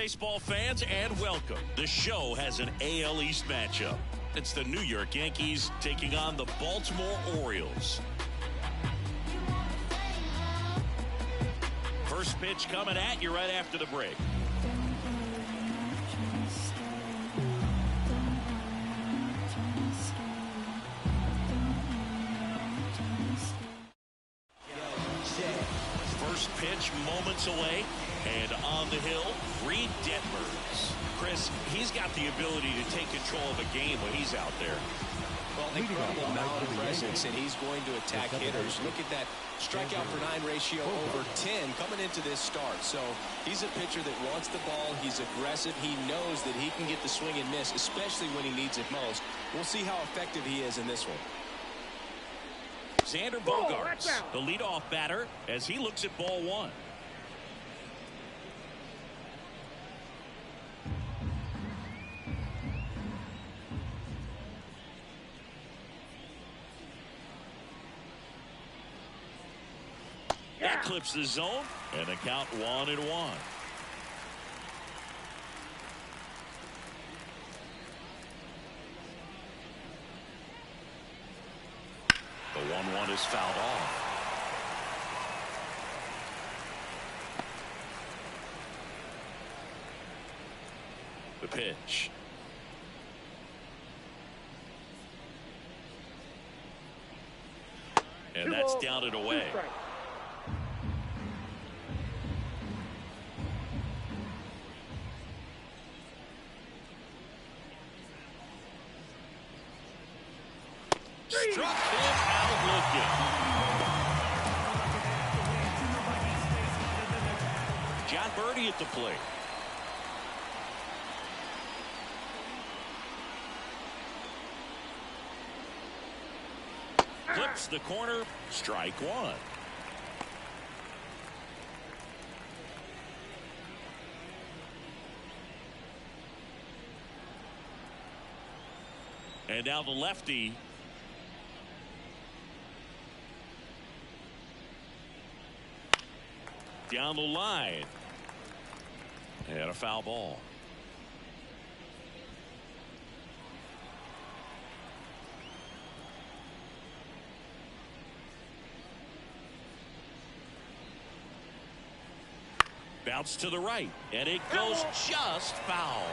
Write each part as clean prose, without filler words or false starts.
baseball fans, and welcome. The show has an AL East matchup. It's the New York Yankees taking on the Baltimore Orioles. First pitch coming at you right after the break. First pitch moments away, and on the hill, Reed Detmers. Chris, he's got the ability to take control of a game when he's out there. Well, incredible amount of presence, and he's going to attack hitters. Look at that strikeout per 9 ratio over 10 coming into this start. So he's a pitcher that wants the ball. He's aggressive. He knows that he can get the swing and miss, especially when he needs it most. We'll see how effective he is in this one. Xander Bogaerts, the leadoff batter, as he looks at ball one. That clips the zone, and the count 1-1. The 1-1 is fouled off. The pitch. And that's down and away. Struck him out looking. John Birdie at the plate. Clips the corner. Strike one. And now the lefty. Down the line. And a foul ball. Bounce to the right, and it goes just foul.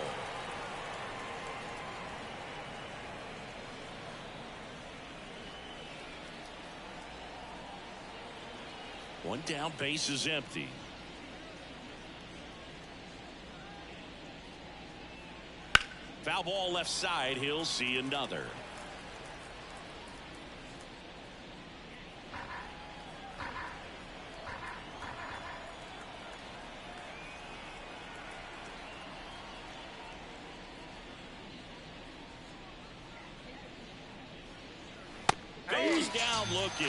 One down, base is empty. Foul ball left side. He'll see another. Goes down looking.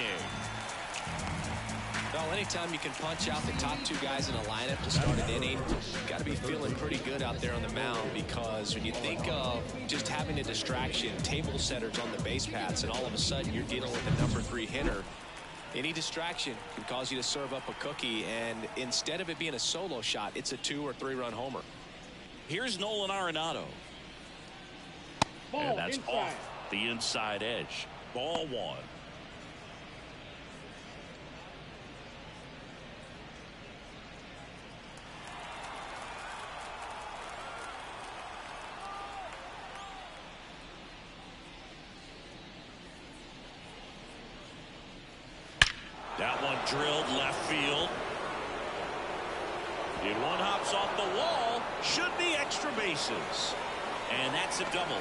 Well, anytime you can punch out the top two guys in a lineup to start an inning, you've got to be feeling pretty good out there on the mound, because when you think of just having a distraction, table setters on the base paths, and all of a sudden you're dealing with a number 3 hitter, any distraction can cause you to serve up a cookie, and instead of it being a solo shot, it's a 2 or 3 run homer. Here's Nolan Arenado. And that's off the inside edge. Ball one. That one drilled left field. And one hops off the wall. Should be extra bases. And that's a double.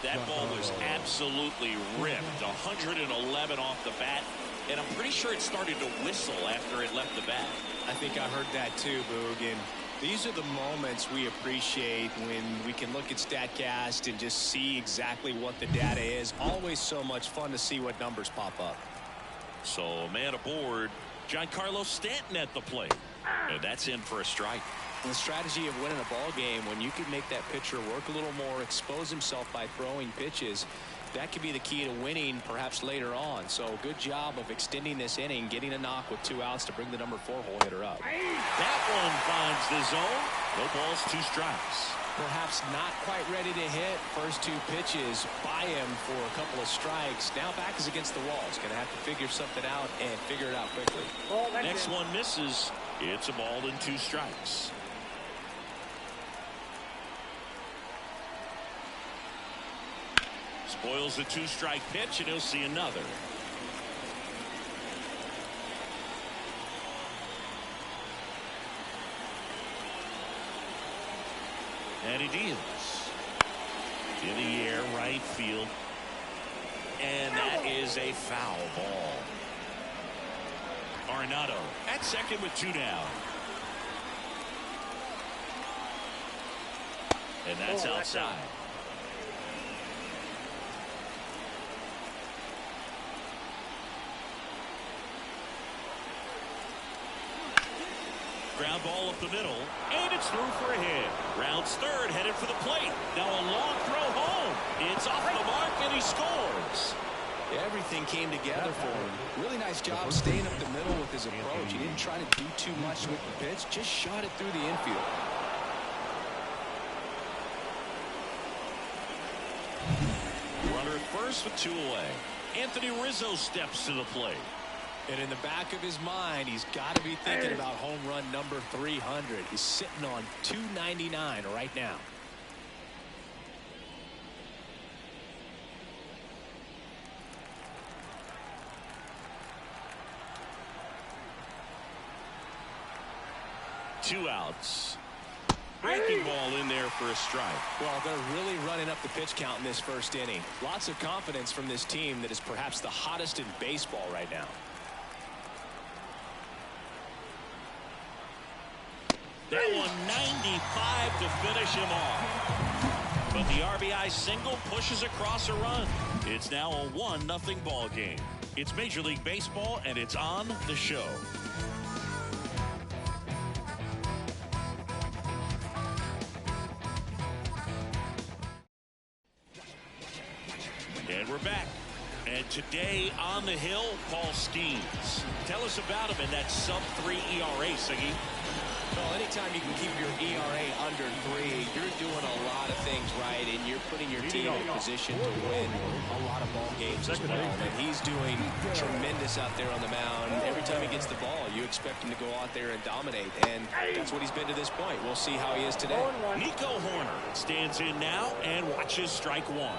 That ball was absolutely ripped. 111 off the bat. And I'm pretty sure it started to whistle after it left the bat. I think I heard that too, Boog. And these are the moments we appreciate when we can look at StatCast and just see exactly what the data is. Always so much fun to see what numbers pop up. So a man aboard, Giancarlo Stanton at the plate. And that's in for a strike. And the strategy of winning a ball game, when you can make that pitcher work a little more, expose himself by throwing pitches, that could be the key to winning perhaps later on. So good job of extending this inning, getting a knock with 2 outs to bring the number 4 hole hitter up. That one finds the zone. No balls, 2 strikes. Perhaps not quite ready to hit. First 2 pitches by him for a couple of strikes. Now back is against the wall. He's going to have to figure something out and figure it out quickly. Next one misses. It's a ball and 2 strikes. Spoils the 2-strike pitch, and he'll see another. And he deals. In the air, right field. And that is a foul ball. Arenado at second with 2 down. And that's outside. Ground ball up the middle, and it's through for a hit. Rounds third, headed for the plate. Now a long throw home. It's off the mark, and he scores. Everything came together for him. Really nice job staying up the middle with his approach. He didn't try to do too much with the pitch, just shot it through the infield. Runner at first with 2 away. Anthony Rizzo steps to the plate. And in the back of his mind, he's got to be thinking about home run number 300. He's sitting on 299 right now. Two outs. Breaking ball in there for a strike. Well, they're really running up the pitch count in this first inning. Lots of confidence from this team that is perhaps the hottest in baseball right now. That one 95 to finish him off. But the RBI single pushes across a run. It's now a 1-0 ball game. It's Major League Baseball, and it's on the show. And we're back. And today on the hill, Paul Skeens. Tell us about him in that sub-3 ERA, Siggy. Well, anytime you can keep your ERA under 3, you're doing a lot of things right, and you're putting your team in a position to win a lot of ball games as well. And he's doing tremendous out there on the mound. Every time he gets the ball, you expect him to go out there and dominate, and that's what he's been to this point. We'll see how he is today. Nico Horner stands in now and watches strike 1.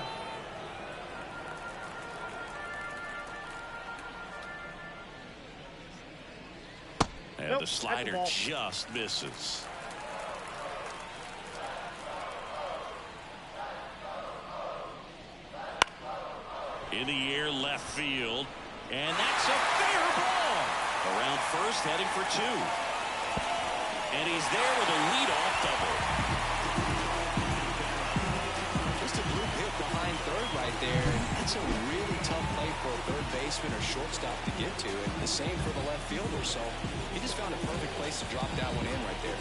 And the slider just misses. In the air, left field. And that's a fair ball. Around first, heading for 2. And he's there with a leadoff double. Just a blue hit behind third right there. And that's a really tough play for a third baseman or shortstop to get to. And the same for the left fielder. So he just found a perfect place to drop that one in right there.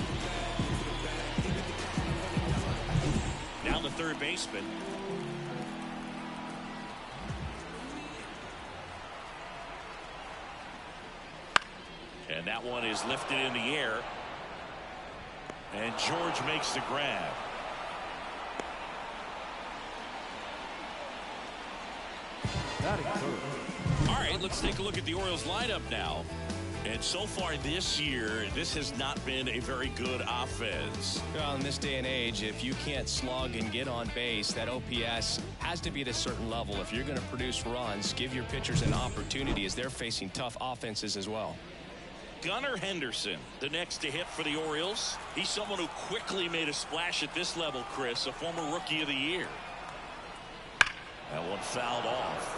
Now the third baseman. And that one is lifted in the air. And George makes the grab. All right, let's take a look at the Orioles lineup now. And so far this year, this has not been a very good offense. Well, in this day and age, if you can't slug and get on base, that OPS has to be at a certain level. If you're going to produce runs, give your pitchers an opportunity as they're facing tough offenses as well. Gunnar Henderson, the next to hit for the Orioles. He's someone who quickly made a splash at this level, Chris, a former Rookie of the Year. That one fouled off.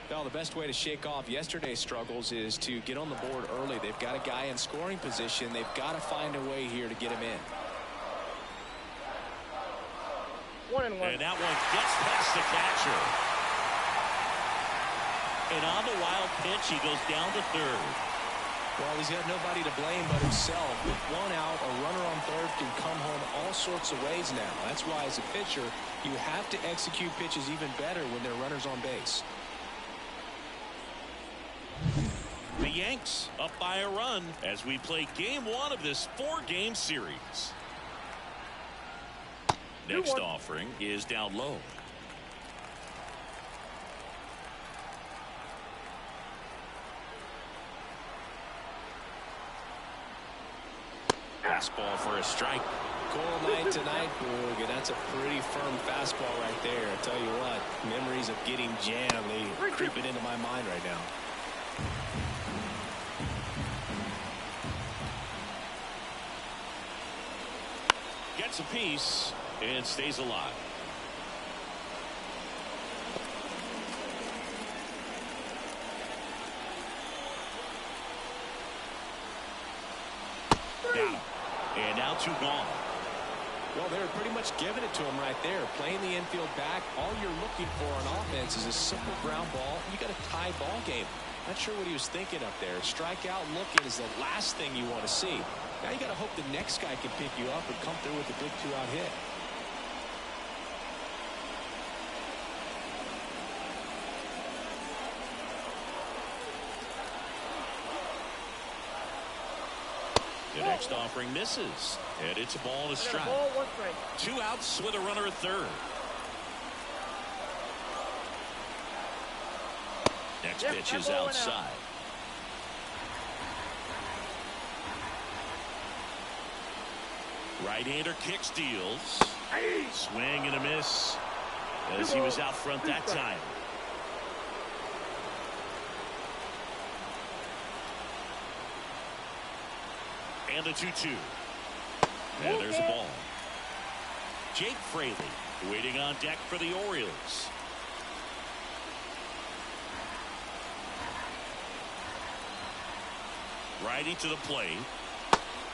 Well, the best way to shake off yesterday's struggles is to get on the board early. They've got a guy in scoring position. They've got to find a way here to get him in. 1-1. And that one gets past the catcher. And on the wild pitch, he goes down to third. Well, he's got nobody to blame but himself. With one out, a runner on third can come home all sorts of ways now. That's why, as a pitcher, you have to execute pitches even better when there are runners on base. The Yanks up by a run as we play game one of this 4-game series. Next offering is down low. Fastball for a strike. Cool night tonight, Boog, and that's a pretty firm fastball right there. I tell you what, memories of getting jammed, they creeping into my mind right now. Gets a piece and stays alive. Got him. And now 2 gone. Well, they were pretty much giving it to him right there. Playing the infield back, all you're looking for on offense is a simple ground ball. You got a tie ball game. Not sure what he was thinking up there. Strikeout looking is the last thing you want to see. Now you got to hope the next guy can pick you up and come through with a big 2-out hit. The next offering misses, and it's a ball and a strike. 2 outs with a runner at third. Next pitch is outside. Right-hander kick steals. Swing and a miss as he was out front that time. And the 2-2. And there's a ball. Jake Fraley waiting on deck for the Orioles. Righty to the plate.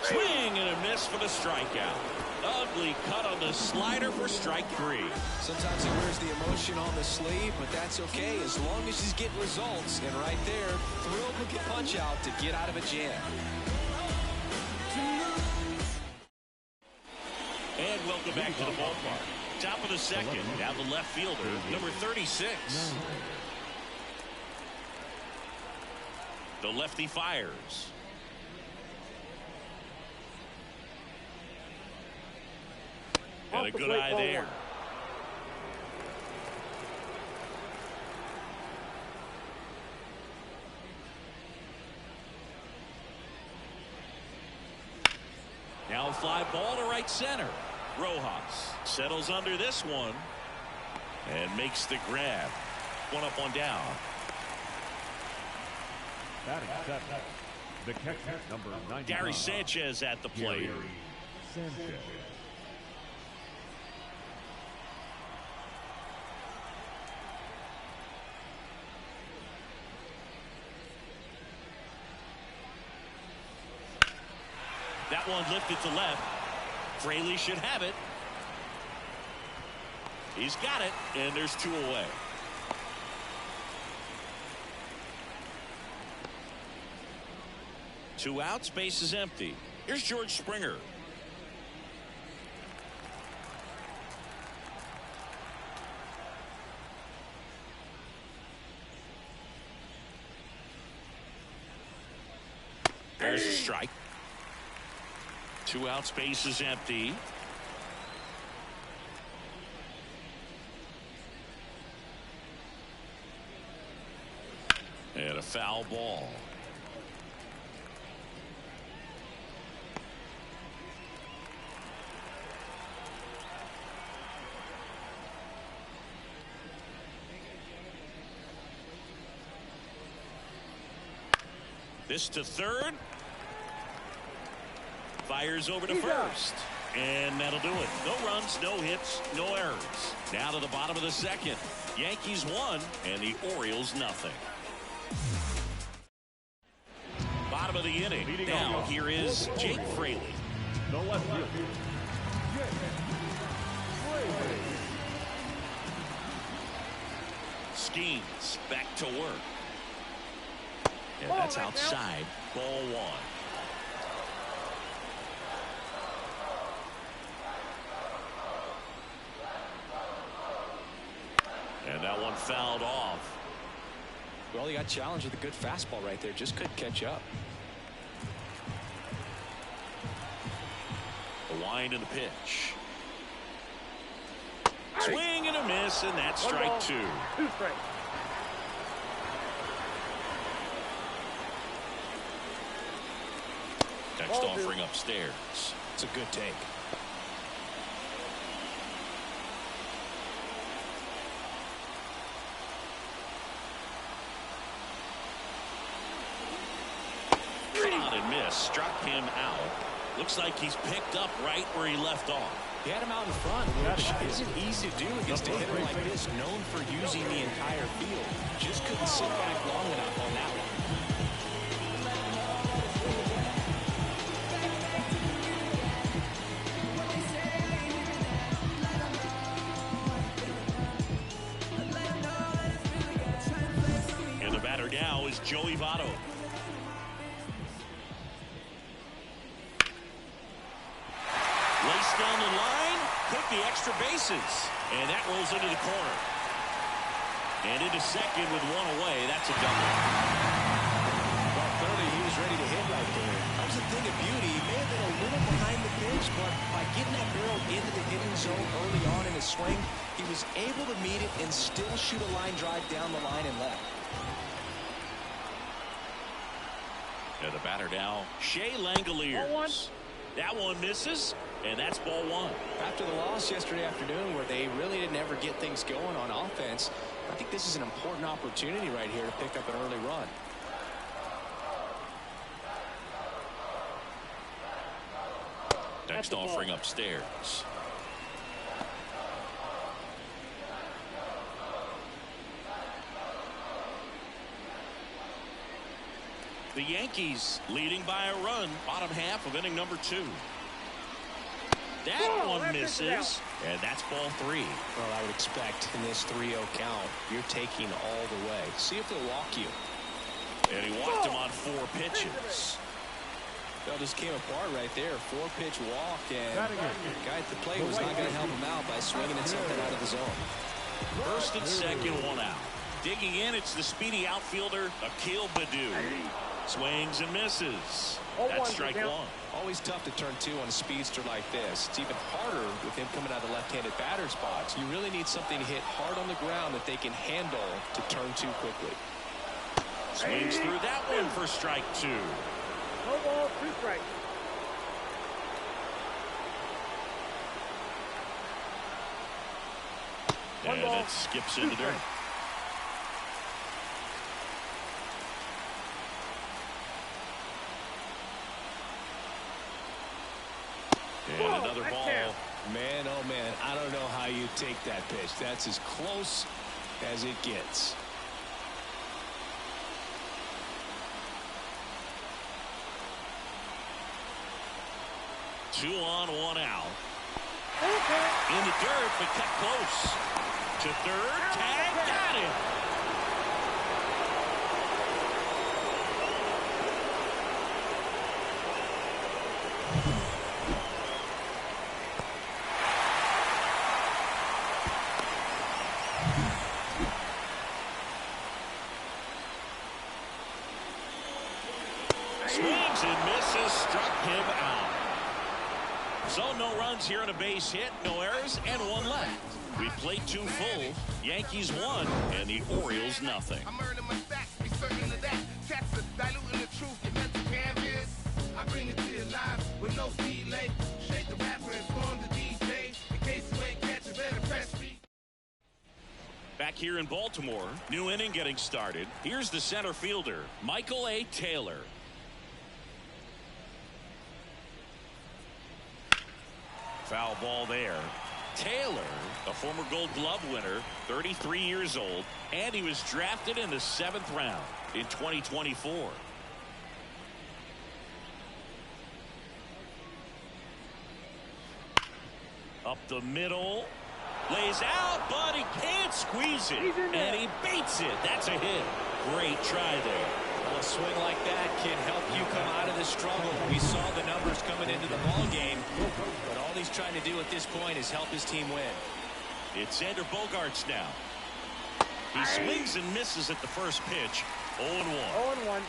Swing and a miss for the strikeout. Ugly cut on the slider for strike 3. Sometimes he wears the emotion on the sleeve, but that's okay as long as he's getting results. And right there, thrilled with the punch out to get out of a jam. And welcome back to the ballpark. Top of the second, now the left fielder, number 36. The lefty fires. And a good eye there. Now a fly ball to right center. Rojas settles under this one and makes the grab. 1 up, 1 down. Batting seventh, the catcher, number 99. Gary Sanchez at the plate. Sanchez. That one lifted to left. Fraley should have it. He's got it, and there's 2 away. Two outs, base is empty. Here's George Springer. There's a strike. 2 outs, base is empty. And a foul ball. This to third. Fires over to first. And that'll do it. No runs, no hits, no errors. Now to the bottom of the second. Yankees 1 and the Orioles nothing. Bottom of the inning. Now here is Jake Fraley. The left fielder, Jake Fraley. Skeens back to work. And that's outside. Ball one. And that one fouled off. Well, he got challenged with a good fastball right there. Just couldn't catch up. The wind and the pitch. Swing and a miss, and that's strike two. 2 strikes. Next offering upstairs. It's a good take. Caught and missed. Struck him out. Looks like he's picked up right where he left off. He had him out in front, which isn't easy to do against a hitter like this, known for using the entire field. Just couldn't sit back long enough on that one. And the batter now is Joey Votto. Laced down the line, took the extra bases, and that rolls into the corner. And into second with one away. That's a double. Well, clearly he was ready to hit right there. That was a thing of beauty. He may have been a little behind the pitch, but by getting that barrel into the hitting zone early on in his swing, he was able to meet it and still shoot a line drive down the line and left. And the batter now, Shea Langoliers. That one misses, and that's ball one. After the loss yesterday afternoon where they really didn't ever get things going on offense, I think this is an important opportunity right here to pick up an early run. Next offering upstairs. The Yankees leading by a run, bottom half of inning number 2. That one misses, and that's ball 3. Well, I would expect in this 3-0 count, you're taking all the way. See if they'll walk you. And he walked him on 4 pitches. Well, just came apart right there. 4-pitch walk, and the guy at the plate was not going to help him out by swinging at something out of the zone. First and second, one out. Digging in, it's the speedy outfielder, Akil Baddoo. Swings and misses. That's strike one. Always tough to turn 2 on a speedster like this. It's even harder with him coming out of the left-handed batter spots. You really need something to hit hard on the ground that they can handle to turn 2 quickly. Swings through that one for strike 2. No ball, 2 strikes. And it skips into dirt. And another ball. Man, oh man, I don't know how you take that pitch. That's as close as it gets. Two on, one out. In the dirt, but cut close. To third, tag, got him. Swings and misses, struck him out. So no runs here on a base hit, no errors, and 1 left. We played 2 full. Yankees 1, and the Orioles nothing. I'm earning my stacks, be certain of that. Cats are diluting the truth, your mental canvas. I bring it to your lives with no delay. Shake the rapper and form the DJ. In case you ain't catch it, better press me. Back here in Baltimore, new inning getting started. Here's the center fielder, Michael A. Taylor. Foul ball there. Taylor, a former Gold Glove winner, 33 years old, and he was drafted in the 7th round in 2024. Up the middle, lays out, but he can't squeeze it, and he beats it. That's a hit. Great try there. Well, swing like that can help you come out of the struggle. We saw the numbers coming into the ball game, but all he's trying to do at this point is help his team win. It's Xander Bogaerts now. He swings and misses at the first pitch. 0-1. 0-1.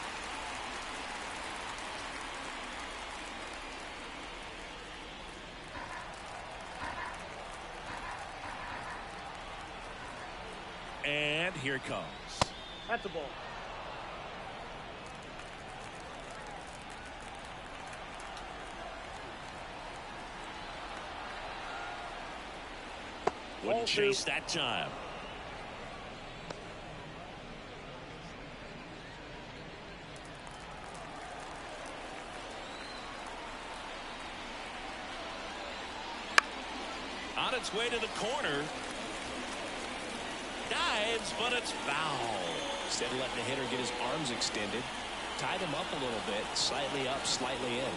And here it comes. That's a ball. Wouldn't chase that time. On its way to the corner. Dives, but it's foul. Instead of letting the hitter get his arms extended, tied him up a little bit, slightly up, slightly in.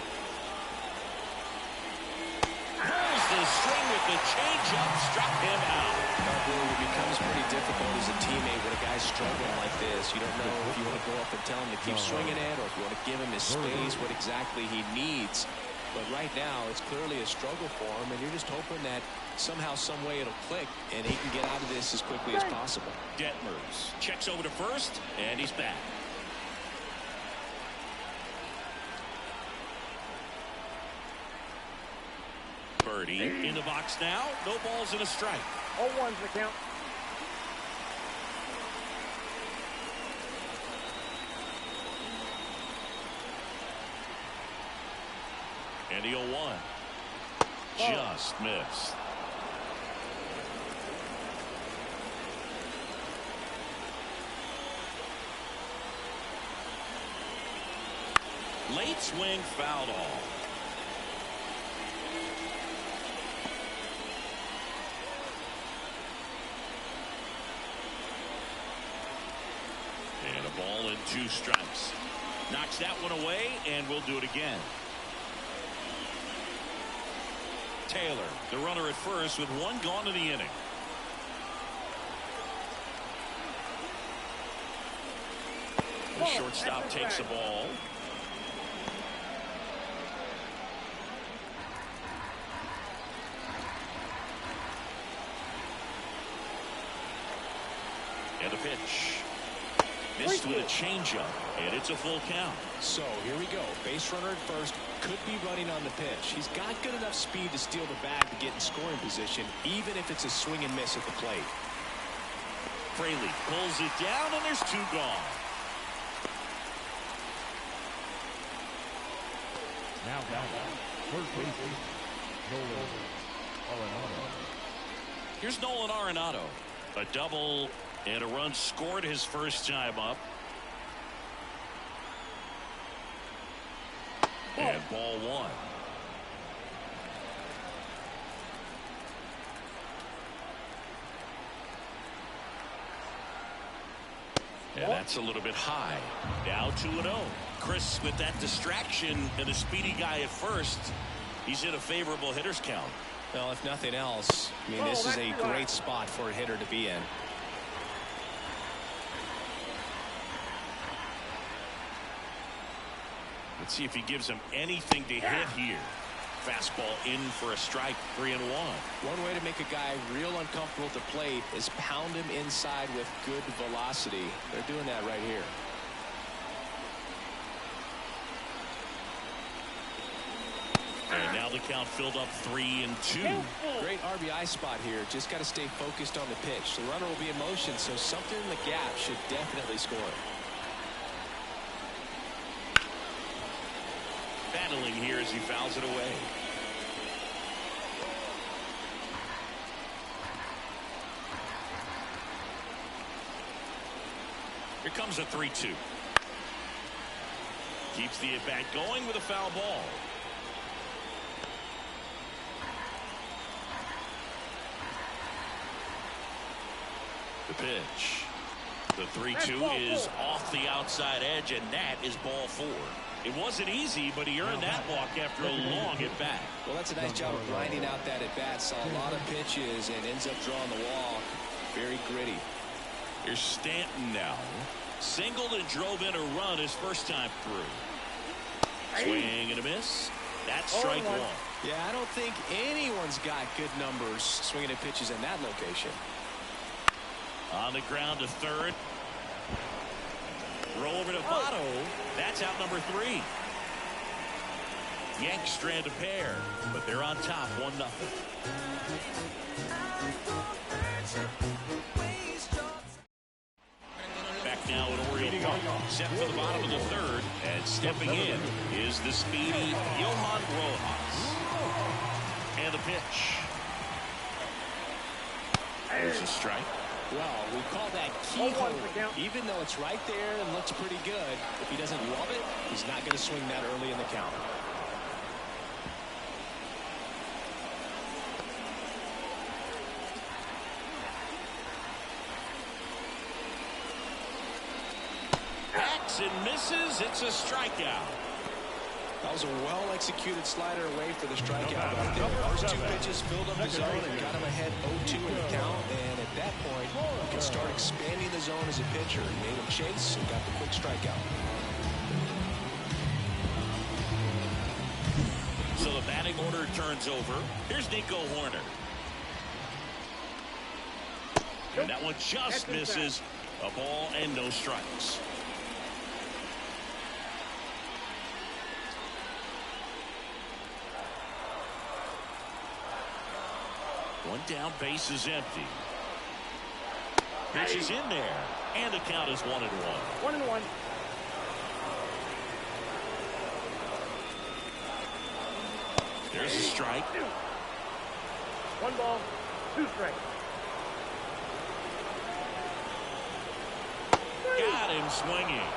Pulls the string with the changeup, struck him out. It becomes pretty difficult as a teammate when a guy's struggling like this. You don't know if you want to go up and tell him to keep swinging it, or if you want to give him his space, what exactly he needs. But right now, it's clearly a struggle for him, and you're just hoping that somehow, some way it'll click, and he can get out of this as quickly as possible. Detmers checks over to first, and he's back. Birdie in the box now. No balls and a strike. 0-1's the count. And the 0-1. Just missed. Late swing fouled off. And a ball and 2 strikes. Knocks that one away, and we'll do it again. Taylor, the runner at first, with 1 gone in the inning. The shortstop takes the ball. And a pitch. Missed with a changeup, and it's a full count. So here we go. Base runner at first, could be running on the pitch. He's got good enough speed to steal the bag to get in scoring position, even if it's a swing and miss at the plate. Fraley pulls it down, and there's 2 gone. Now, first baseman, Nolan Arenado. Here's Nolan Arenado. A double and a run scored his first time up. And ball 1. And that's a little bit high. Now 2-0. Chris, with that distraction and a speedy guy at first, he's in a favorable hitter's count. Well, if nothing else, I mean, this is a great spot for a hitter to be in. Let's see if he gives him anything to hit here. Fastball in for a strike, 3-1. One way to make a guy real uncomfortable at the plate is pound him inside with good velocity. They're doing that right here. And now the count filled up 3-2. Great RBI spot here. Just got to stay focused on the pitch. The runner will be in motion, so something in the gap should definitely score. Battling here as he fouls it away. Here comes a 3-2. Keeps the at-bat going with a foul ball. The pitch. The 3-2 is off the outside edge, and that is ball 4. It wasn't easy, but he earned that walk after a long at-bat. Well, that's a nice job of grinding out that at-bat. Saw a lot of pitches and ends up drawing the walk. Very gritty. Here's Stanton now. Singled and drove in a run his first time through. Swing and a miss. That's strike one. Yeah, I don't think anyone's got good numbers swinging at pitches in that location. On the ground to third. Throw over to Votto. That's out number 3. Yanks strand a pair, but they're on top 1-0. Back now at Oriole Park, set for the bottom of the third, and stepping in is the speedy Johan Rojas. And the pitch. There's a strike. Well, we call that keyhole. Even though it's right there and looks pretty good, if he doesn't love it, he's not going to swing that early in the count. Backs and misses. It's a strikeout. That was a well-executed slider away for the strikeout right there. First 2 pitches filled up the zone and got him ahead 0-2 in the count. And at that point, you can start expanding the zone as a pitcher. He made him chase and got the quick strikeout. So the batting order turns over. Here's Nico Horner. And that one just misses. A ball and no strikes. One down, base is empty. Pitch is in there, and the count is 1-1. 1-1. There's a strike. 1 ball, 2 strikes. Got him swinging.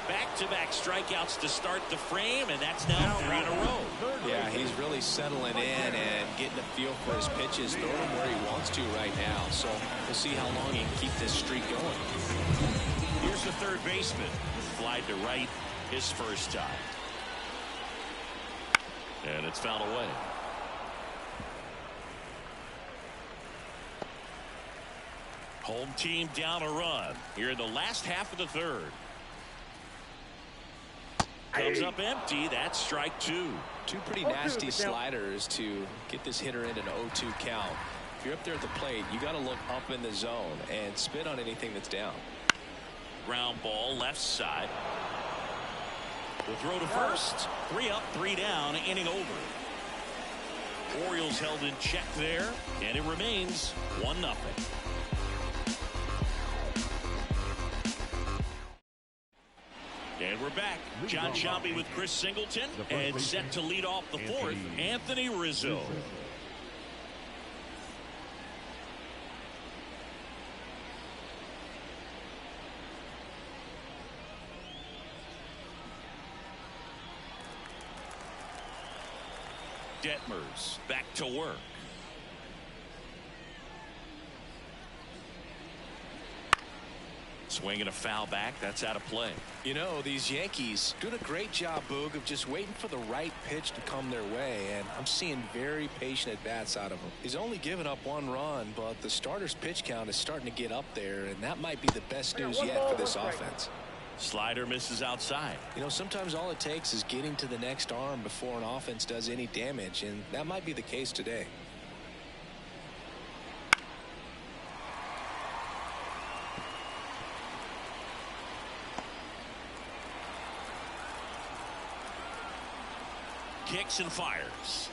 Back-to-back strikeouts to start the frame, and that's now 3 in a row. Yeah, he's really settling in and getting a feel for his pitches, throwing them where he wants to right now. So we'll see how long he can keep this streak going. Here's the third baseman. Flied to right his first time. And it's fouled away. Home team down a run here in the last half of the third. Comes up empty. That's strike 2. 2 pretty nasty sliders to get this hitter in an 0-2 count. If you're up there at the plate, you got to look up in the zone and spit on anything that's down. Ground ball left side. The throw to first. 3 up, 3 down, inning over. Orioles held in check there, and it remains 1-0. And we're back. John Sciambi with Chris Singleton, and set to lead off the fourth, Anthony Rizzo. Detmers back to work. Swinging a foul back. That's out of play. You know, these Yankees doing a great job, Boog, of just waiting for the right pitch to come their way, and I'm seeing very patient at-bats out of him. He's only given up 1 run, but the starter's pitch count is starting to get up there, and that might be the best news yet for this offense. Slider misses outside. You know, sometimes all it takes is getting to the next arm before an offense does any damage, and that might be the case today. Kicks and fires.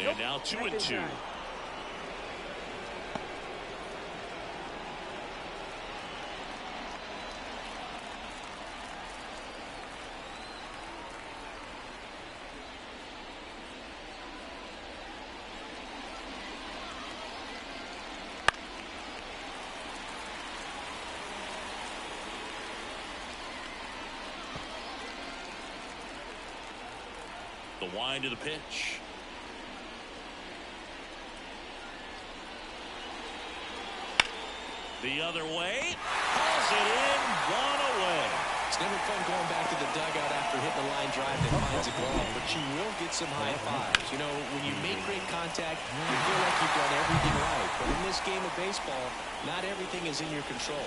And now 2-2. The wind to the pitch. The other way. Hauls it in. 1 away. It's never fun going back to the dugout after hitting a line drive that finds a glove, but you will get some high fives. You know, when you make great contact, you feel like you've done everything right. But in this game of baseball, not everything is in your control.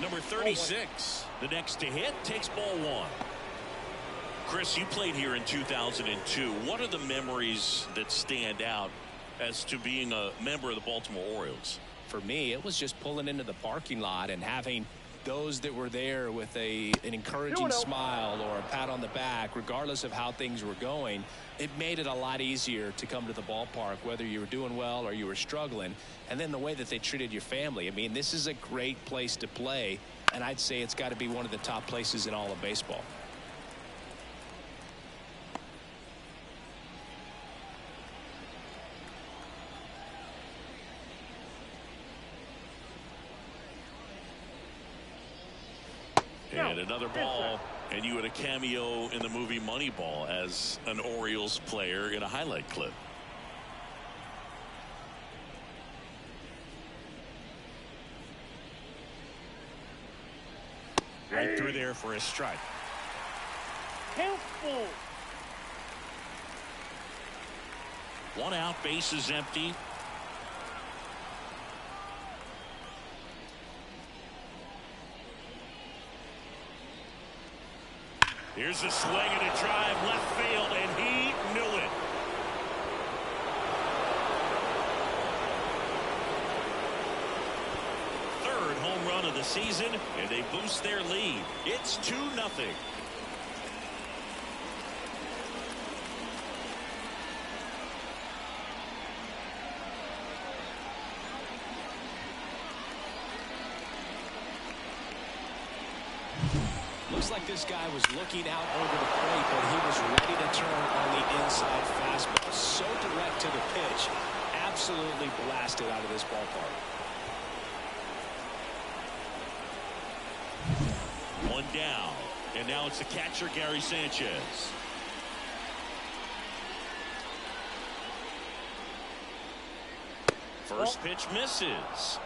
Number 36, the next to hit, takes ball one. Chris, you played here in 2002. What are the memories that stand out as to being a member of the Baltimore Orioles? For me, it was just pulling into the parking lot and having those that were there with an encouraging smile or a pat on the back, regardless of how things were going. It made it a lot easier to come to the ballpark, whether you were doing well or you were struggling. And then the way that they treated your family. I mean, this is a great place to play, and I'd say it's got to be one of the top places in all of baseball. And another ball, and you had a cameo in the movie Moneyball as an Orioles player in a highlight clip. Right through there for a strike. Helpful. One out, base is empty. Here's a swing and a drive, left field, and he knew it. Third home run of the season, and they boost their lead. It's 2-0. Looks like this guy was looking out over the plate, but he was ready to turn on the inside fastball. So direct to the pitch. Absolutely blasted out of this ballpark. One down, and now it's the catcher, Gary Sanchez. First pitch misses.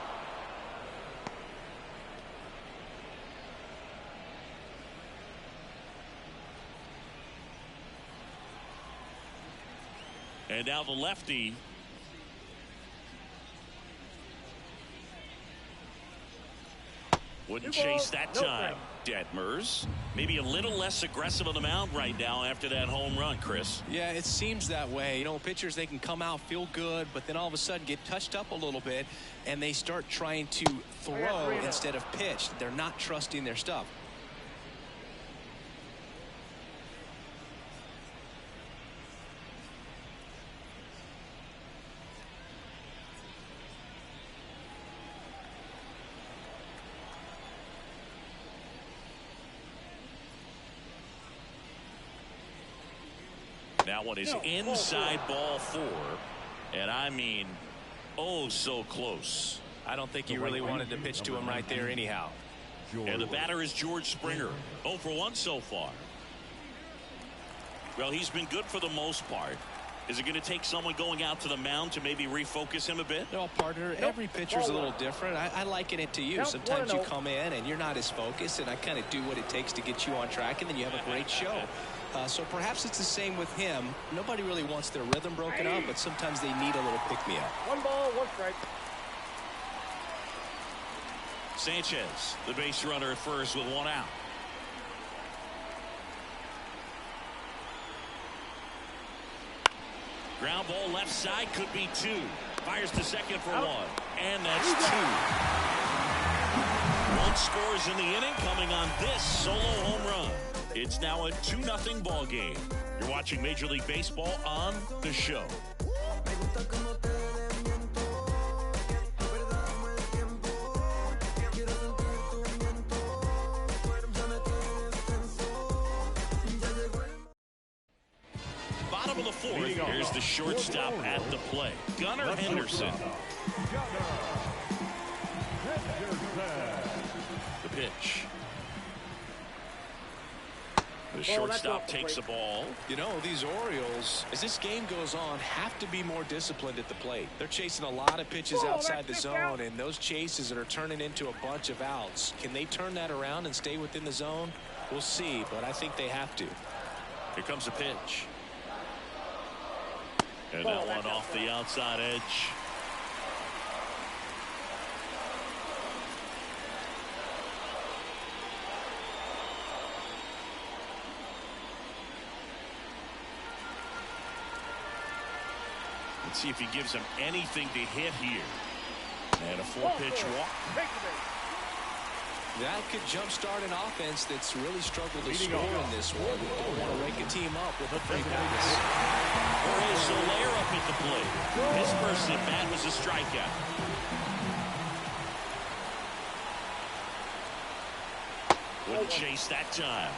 And now the lefty. Wouldn't chase that time. Detmers maybe a little less aggressive on the mound right now after that home run, Chris. Yeah, it seems that way. You know, pitchers, they can come out, feel good, but then all of a sudden get touched up a little bit, and they start trying to throw instead of pitch. They're not trusting their stuff. That one is inside ball 4, and I mean, oh, so close. I don't think you really wanted to pitch to him right there anyhow. And the batter is George Springer. 0 for 1 so far. Well, he's been good for the most part. Is it going to take someone going out to the mound to maybe refocus him a bit? No, partner, every pitcher's a little different. I liken it to you. Sometimes you come in and you're not as focused, and I kind of do what it takes to get you on track, and then you have a great show. So perhaps it's the same with him. Nobody really wants their rhythm broken up, but sometimes they need a little pick-me-up. 1 ball, 1 strike. Sanchez, the base runner at first with 1 out. Ground ball left side, could be 2. Fires to second for 1. And that's 2. 1 scores in the inning, coming on this solo home run. It's now a 2-0 ball game. You're watching Major League Baseball on The Show. Bottom of the 4th. Here's the shortstop at the plate, Gunnar Henderson. The pitch. The shortstop takes the ball. You know, these Orioles, as this game goes on, have to be more disciplined at the plate. They're chasing a lot of pitches outside the zone, and those chases that are turning into a bunch of outs. Can they turn that around and stay within the zone? We'll see, but I think they have to. Here comes a pitch. And that one off the outside edge. Let's see if he gives him anything to hit here. And a 4-pitch walk. That could jumpstart an offense that's really struggled to score in this one. Don't want to wake a team up with a free pass. Jorge Soler up at the plate. His first at bat was a strikeout. Wouldn't chase that time.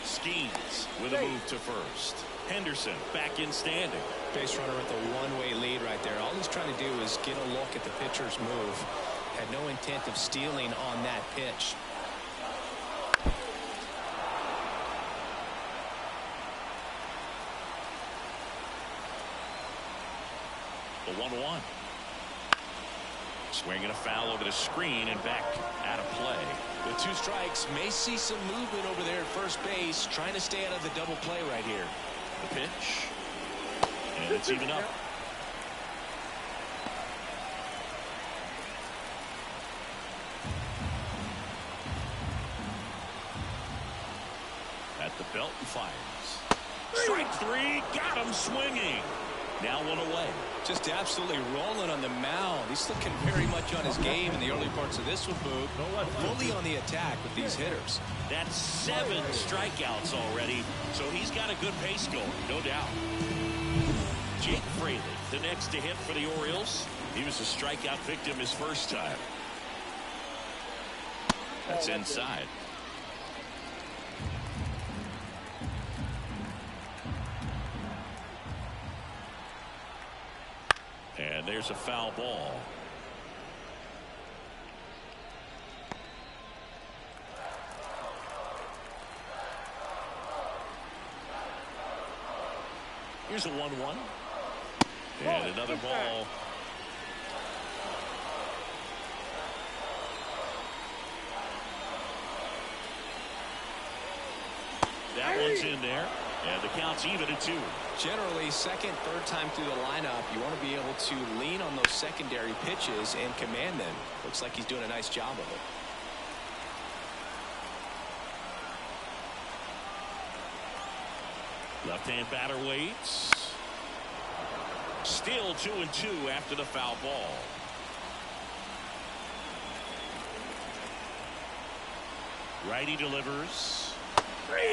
Skeens with a move to first. Henderson back in standing. Base runner with a one-way lead right there. All he's trying to do is get a look at the pitcher's move. Had no intent of stealing on that pitch. The 1-1. Swinging a foul over the screen and back out of play. With 2 strikes, may see some movement over there at first base, trying to stay out of the double play right here. The pitch. And it's even up. At the belt and fires. Strike 3. Got him swinging. Now 1 away. Just absolutely rolling on the mound. He's looking very much on his game in the early parts of this one, Boog. Fully on the attack with these hitters. That's 7 strikeouts already, so he's got a good pace going, no doubt. Jake Fraley, the next to hit for the Orioles. He was a strikeout victim his first time. That's inside. And there's a foul ball. Here's a 1-1. And another ball. That one's in there. And the count's even at 2. Generally, second, third time through the lineup, you want to be able to lean on those secondary pitches and command them. Looks like he's doing a nice job of it. Left-hand batter waits. Still 2-2 after the foul ball. Righty delivers.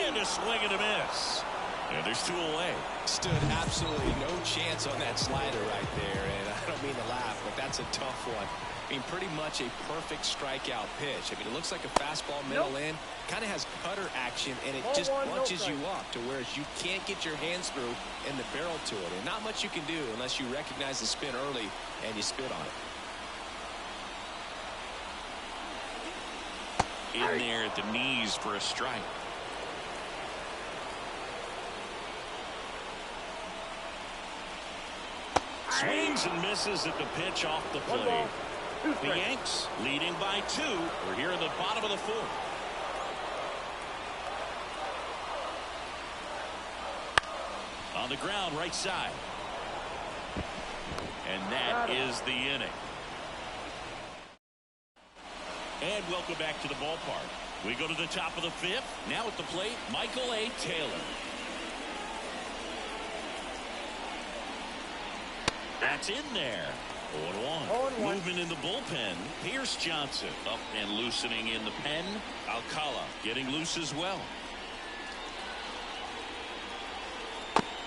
And a swing and a miss. And there's 2 away. Stood absolutely no chance on that slider right there. And I don't mean to laugh, but that's a tough one. I mean, pretty much a perfect strikeout pitch. I mean, it looks like a fastball middle in. Kind of has cutter action, and it just bunches you up to where you can't get your hands through and the barrel to it. And not much you can do unless you recognize the spin early and you spit on it. In there at the knees for a strike. Swings and misses at the pitch off the plate. The Yanks leading by 2. We're here in the bottom of the 4th. On the ground, right side. And that is the inning. And welcome back to the ballpark. We go to the top of the 5th. Now at the plate, Michael A. Taylor. That's in there. 0-1. Movement in the bullpen. Pierce Johnson up and loosening in the pen. Alcala getting loose as well.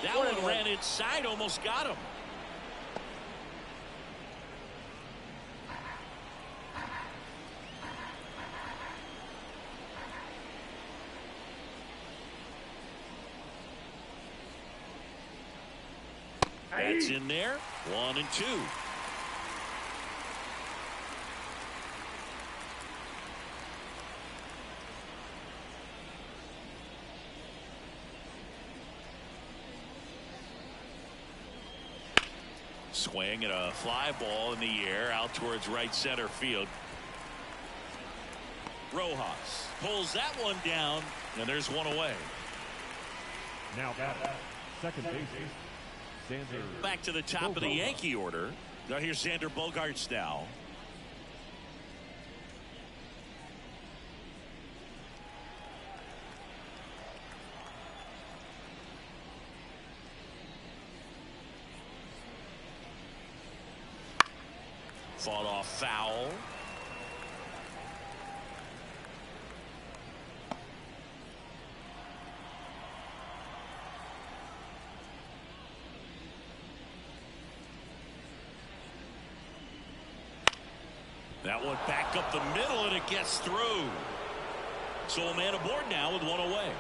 That one ran inside, almost got him. That's in there. 1-2. Swing and a fly ball in the air out towards right center field. Rojas pulls that one down, and there's one away. Now batting, second baseman, Xander. Back to the top of the Yankee order. Now here's Xander Bogaerts now. Fought off foul. That one back up the middle, and it gets through. So a man aboard now with one away.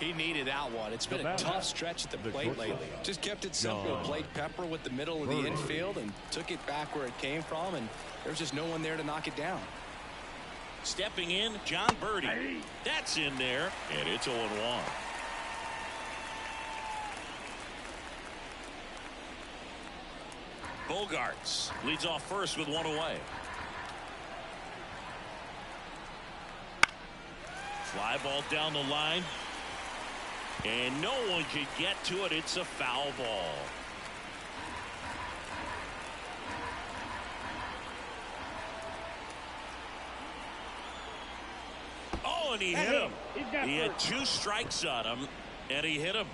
He needed that one. It's been a tough stretch at the plate lately. Just kept it simple. Played pepper with the middle of the infield and took it back where it came from, and there's just no one there to knock it down. Stepping in, John Birdie. That's in there, and it's 0-1. Bogaerts leads off first with one away. Fly ball down the line. And no one could get to it. It's a foul ball. Oh, and he hit him. He had 2 strikes on him, and he hit him.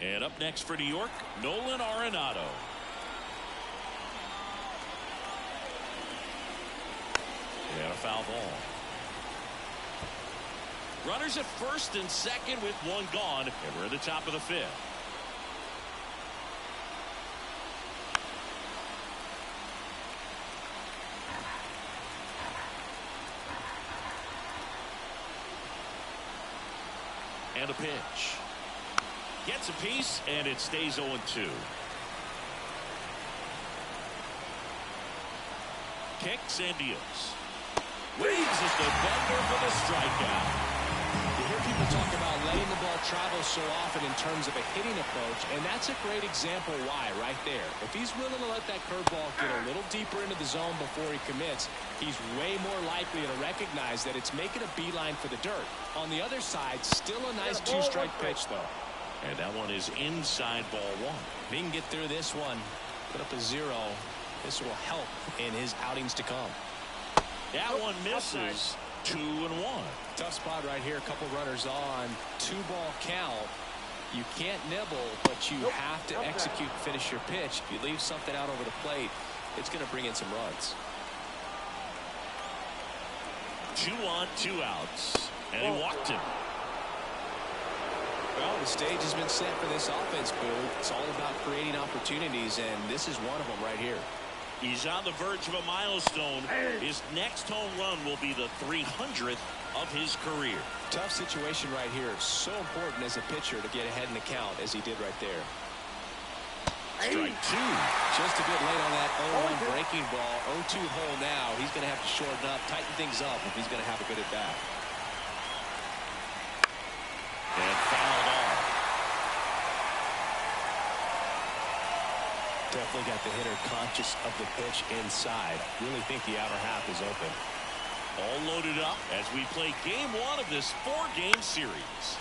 And up next for New York, Nolan Arenado. And a foul ball. Runners at first and second with one gone, and we're at the top of the 5th. And a pitch. Gets a piece, and it stays 0-2. Kicks and deals. Waves at the defender for the strikeout. You hear people talk about letting the ball travel so often in terms of a hitting approach, and that's a great example why right there. If he's willing to let that curveball get a little deeper into the zone before he commits, he's way more likely to recognize that it's making a beeline for the dirt. On the other side, still a nice 2-strike pitch, though. And that one is inside ball 1. If he can get through this one, put up a 0, this will help in his outings to come. That one misses. 2-1. Tough spot right here. A couple runners on. 2-ball count. You can't nibble, but you have to execute and finish your pitch. If you leave something out over the plate, it's going to bring in some runs. 2 on, 2 outs. And he walked him. Well, the stage has been set for this offense, Boo. It's all about creating opportunities, and this is one of them right here. He's on the verge of a milestone. His next home run will be the 300th of his career. Tough situation right here. So important as a pitcher to get ahead in the count as he did right there. Strike 2. Just a bit late on that 0-1 breaking ball. 0-2 hole now. He's going to have to shorten up, tighten things up if he's going to have a good at bat. And fouled off. Definitely got the hitter conscious of the pitch inside. Really think the outer half is open. All loaded up as we play game 1 of this 4-game series.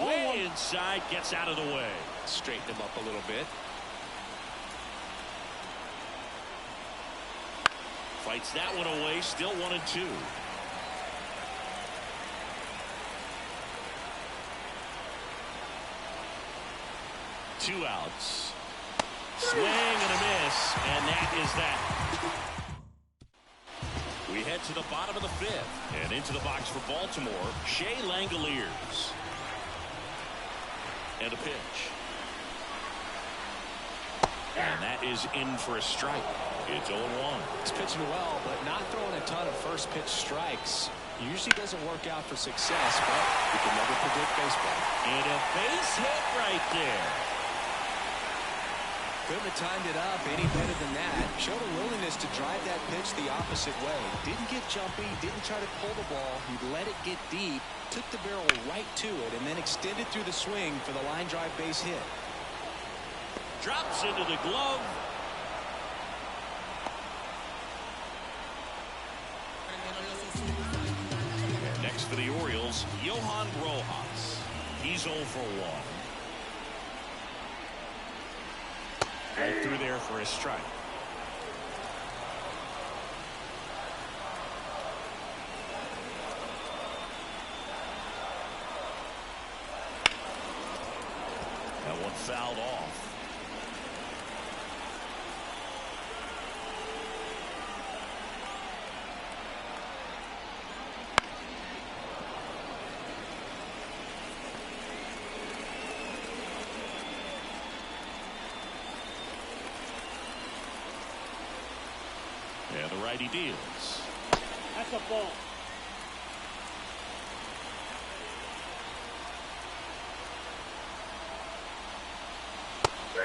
Way inside, gets out of the way. Straighten him up a little bit. Fights that one away, still 1-2. Two outs. Swing and a miss, and that is that. We head to the bottom of the 5th, and into the box for Baltimore, Shea Langoliers. And a pitch. And that is in for a strike. It's 0-1. He's pitching well, but not throwing a ton of first pitch strikes. Usually doesn't work out for success, but you can never predict baseball. And a base hit right there. Couldn't have timed it up any better than that. Showed a willingness to drive that pitch the opposite way. Didn't get jumpy, didn't try to pull the ball. He let it get deep, took the barrel right to it, and then extended through the swing for the line drive base hit. Drops into the glove. Next for the Orioles, Johan Rojas. He's 0 for 1. Right through there for a strike. That one fouled off. And the righty deals. That's a ball.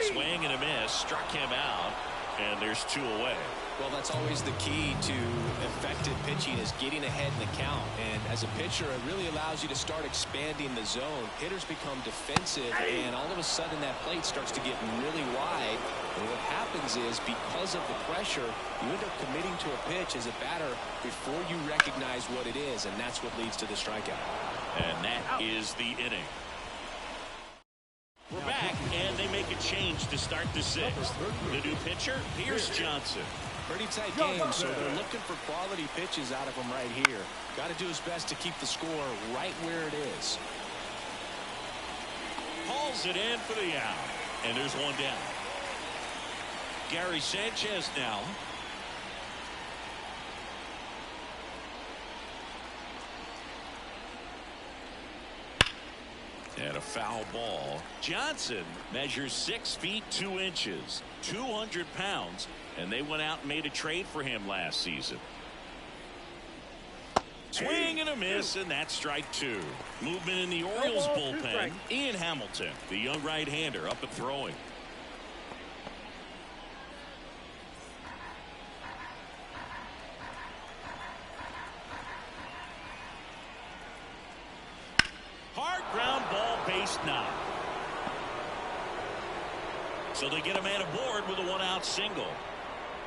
Swing and a miss. Struck him out. And there's 2 away. Well, that's always the key to effective pitching, is getting ahead in the count. And as a pitcher, it really allows you to start expanding the zone. Hitters become defensive, and all of a sudden that plate starts to get really wide. And what happens is, because of the pressure, you end up committing to a pitch as a batter before you recognize what it is, and that's what leads to the strikeout. And that is the inning. We're back, and they make a change to start the 6th. The new pitcher, Pierce Johnson. Pretty tight game, so they're looking for quality pitches out of him right here. Got to do his best to keep the score right where it is. Hauls it in for the out, and there's 1 down. Gary Sanchez now. And a foul ball. Johnson measures 6 feet 2 inches, 200 pounds, and they went out and made a trade for him last season. Swing and a miss, and that's strike 2. Movement in the Orioles bullpen. Ian Hamilton, the young right-hander, up and throwing. Hard ground ball, base 9. So they get a man aboard with a 1-out single.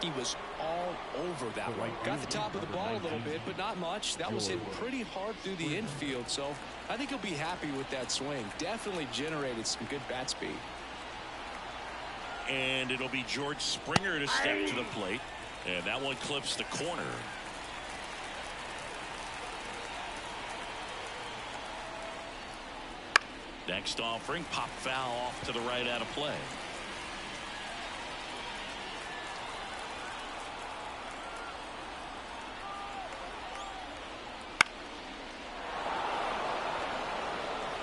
He was all over that one. Got the top of the ball a little bit, but not much. That was hit pretty hard through the infield, so I think he'll be happy with that swing. Definitely generated some good bat speed. And it'll be George Springer to step to the plate. And that one clips the corner. Next offering, pop foul off to the right out of play.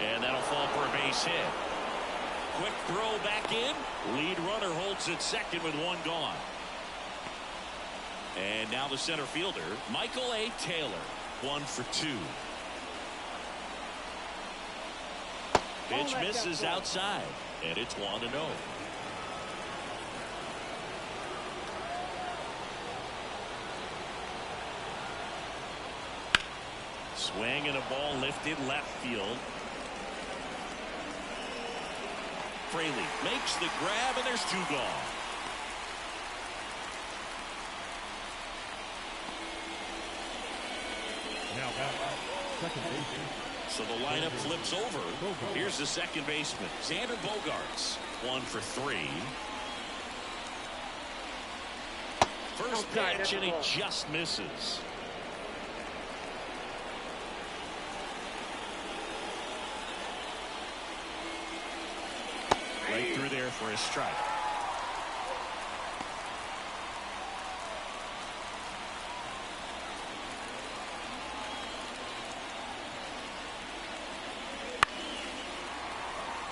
And that'll fall for a base hit. Quick throw back in. Lead runner holds at second with 1 gone. And now the center fielder, Michael A. Taylor, 1 for 2. Pitch misses outside, and it's 1-0. Swing and a ball lifted left field. Fraley makes the grab, and there's 2 gone. Now back, second baseman. So the lineup flips over. Here's the second baseman, Xander Bogaerts, 1 for 3. First pitch, and he just misses. Right through there for a strike.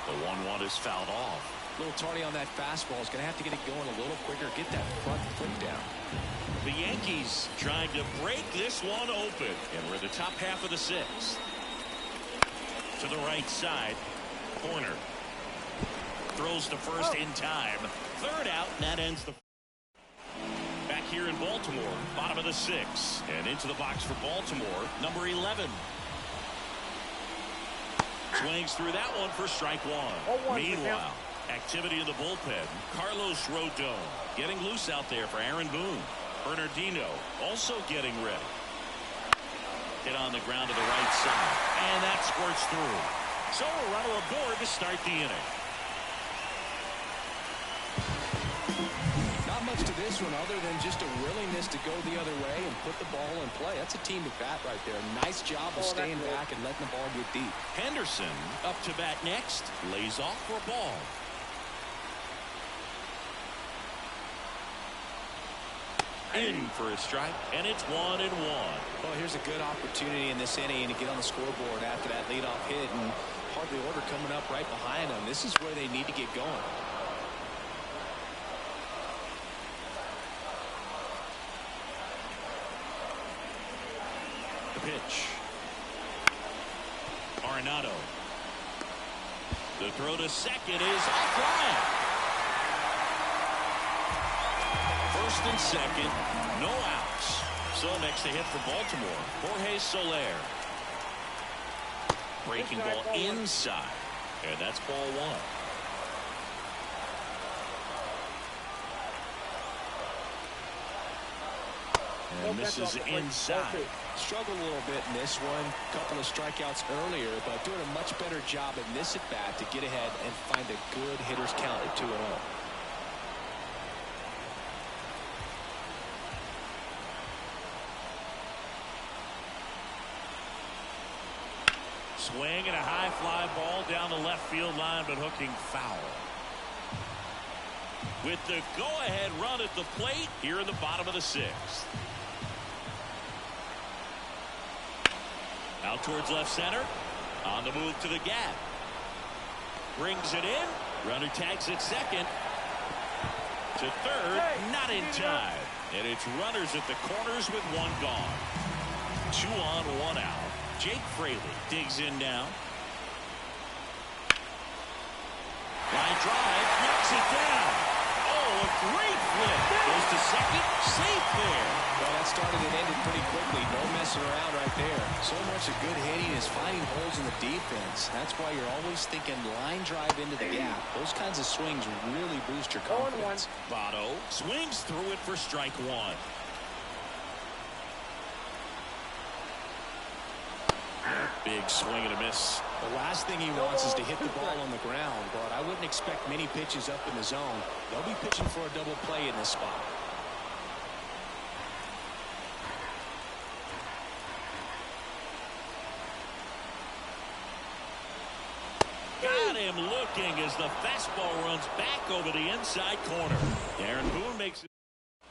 The 1-1 is fouled off. A little tardy on that fastball. Is going to have to get it going a little quicker. Get that front foot down. The Yankees trying to break this one open. And we're in the top half of the 6th. To the right side. Corner. throws to first in time. Third out, and that ends the... Back here in Baltimore, bottom of the 6th. And into the box for Baltimore, number 11. Swings through that one for strike one. Meanwhile, activity in the bullpen. Carlos Rodon getting loose out there for Aaron Boone. Bernardino also getting ready. Hit on the ground to the right side. And that squirts through. So a runner aboard to start the inning. Not much to this one other than just a willingness to go the other way and put the ball in play. That's a team at bat right there. Nice job of staying back and letting the ball get deep. Henderson up to bat next. Lays off for a ball. In for a strike, and it's 1-1. Well, here's a good opportunity in this inning to get on the scoreboard after that leadoff hit, and hardly order coming up right behind them. This is where they need to get going. The pitch. Arenado. The throw to second is offline. First and second, no outs. So next to hit for Baltimore, Jorge Soler. Breaking ball inside, and that's ball one. And misses inside. Struggled a little bit in this one. Couple of strikeouts earlier, but doing a much better job in this at bat to get ahead and find a good hitter's count at 2-0. Swing and a high fly ball down the left field line, but hooking foul. With the go-ahead run at the plate here in the bottom of the 6th. Out towards left center. On the move to the gap. Brings it in. Runner tags at second. To third. Not in time. And it's runners at the corners with one gone. 2 on, 1 out. Jake Fraley digs in now. Line drive, knocks it down. Oh, a great flip. Goes to second, safe there. Well, that started and ended pretty quickly. No messing around right there. So much of good hitting is finding holes in the defense. That's why you're always thinking line drive into the gap. Those kinds of swings really boost your confidence. Votto swings through it for strike one. Big swing and a miss. The last thing he wants is to hit the ball on the ground, but I wouldn't expect many pitches up in the zone. They'll be pitching for a double play in this spot. Got him looking as the fastball runs back over the inside corner. Aaron Boone makes it.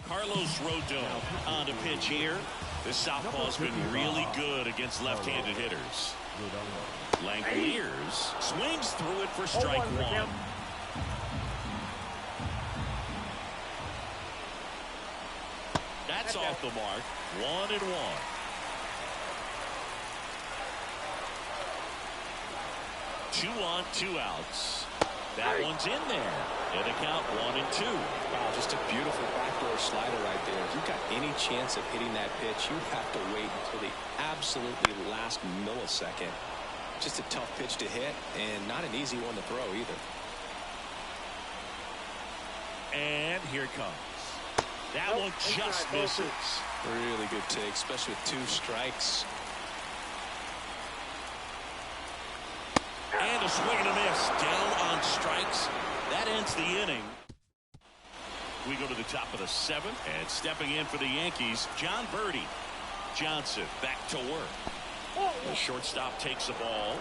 Carlos Rodon on to pitch here. This southpaw's been really good against left-handed hitters. Langoliers swings through it for strike one. That's off the mark. 1-1. Two on, 2 outs. That one's in there. And the count 1-2. Wow, just a beautiful backdoor slider right there. If you've got any chance of hitting that pitch, you have to wait until the absolutely last millisecond. Just a tough pitch to hit, and not an easy one to throw either. And here it comes. That one just misses. Really good take, especially with 2 strikes. And a swing and a miss. Down on strikes. That ends the inning. We go to the top of the 7th, and stepping in for the Yankees, John Birdie. Johnson back to work. The shortstop takes the ball.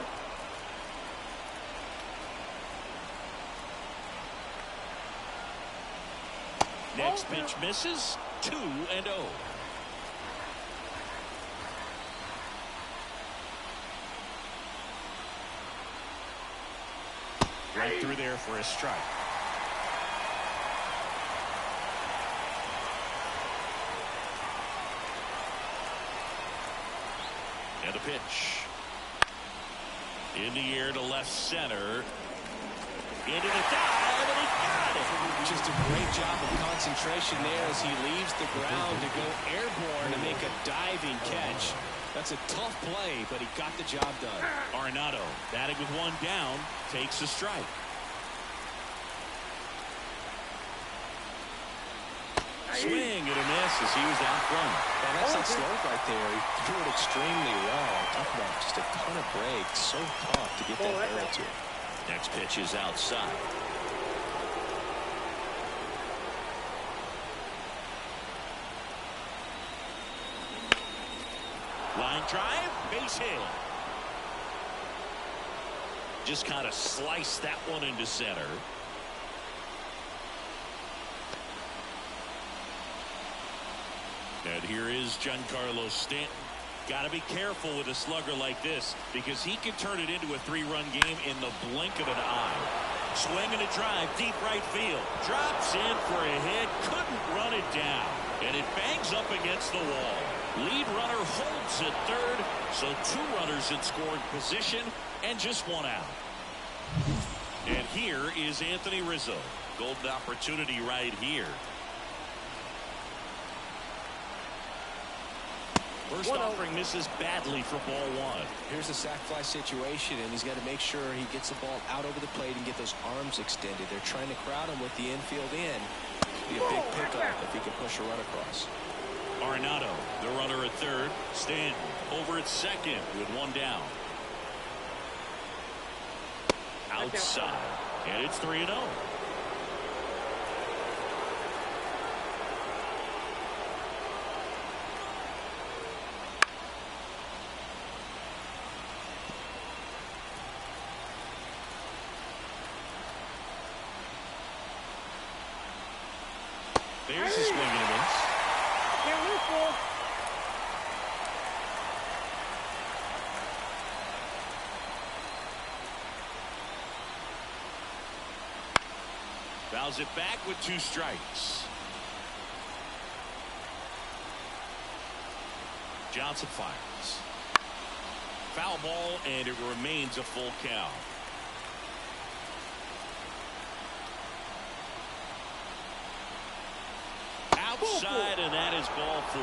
Next pitch misses. 2-0. Right through there for a strike. And a pitch. In the air to left center. Into the dive, and he got it. Just a great job of concentration there as he leaves the ground to go airborne and make a diving catch. That's a tough play, but he got the job done. Arenado, batting with one down, takes a strike. Swing and a miss as he was out front. Yeah, that's that slope right there. He threw it extremely well. Talk about just a ton of breaks. So tough to get that barrel to. Next pitch is outside. Line drive, base hit. Just kind of sliced that one into center. And here is Giancarlo Stanton. Got to be careful with a slugger like this because he can turn it into a three-run game in the blink of an eye. Swing and a drive, deep right field. Drops in for a hit, couldn't run it down. And it bangs up against the wall. Lead runner holds at third, so two runners in scoring position and just one out. And here is Anthony Rizzo. Golden opportunity right here. First offering misses badly for ball one. Here's a sac fly situation, and he's got to make sure he gets the ball out over the plate and get those arms extended. They're trying to crowd him with the infield in. Be a big pickup if he can push a run across. Arenado, the runner at third. Stanton over at second with one down. Outside, and it's 3-0. There's a swing and a miss. Fouls it back with 2 strikes. Johnson fires. Foul ball, and it remains a full count. Outside, and that is ball 4.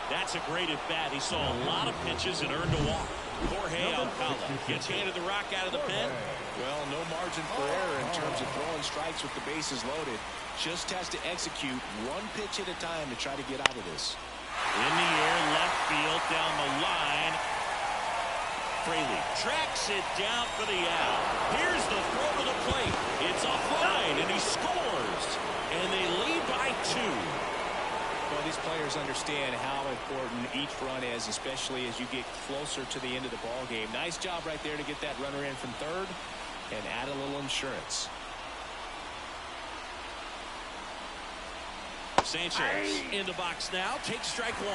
That's a great at bat. He saw a lot of pitches and earned a walk. Jorge Alcala gets handed the rock out of the pen. Well, no margin for error in terms of throwing strikes with the bases loaded. Just has to execute one pitch at a time to try to get out of this. In the air, left field, down the line. Fraley tracks it down for the out. Here's the throw to the plate. It's offline, and he scores. And they lead by 2. Well, these players understand how important each run is, especially as you get closer to the end of the ball game. Nice job right there to get that runner in from third and add a little insurance. Sanchez in the box now, takes strike 1.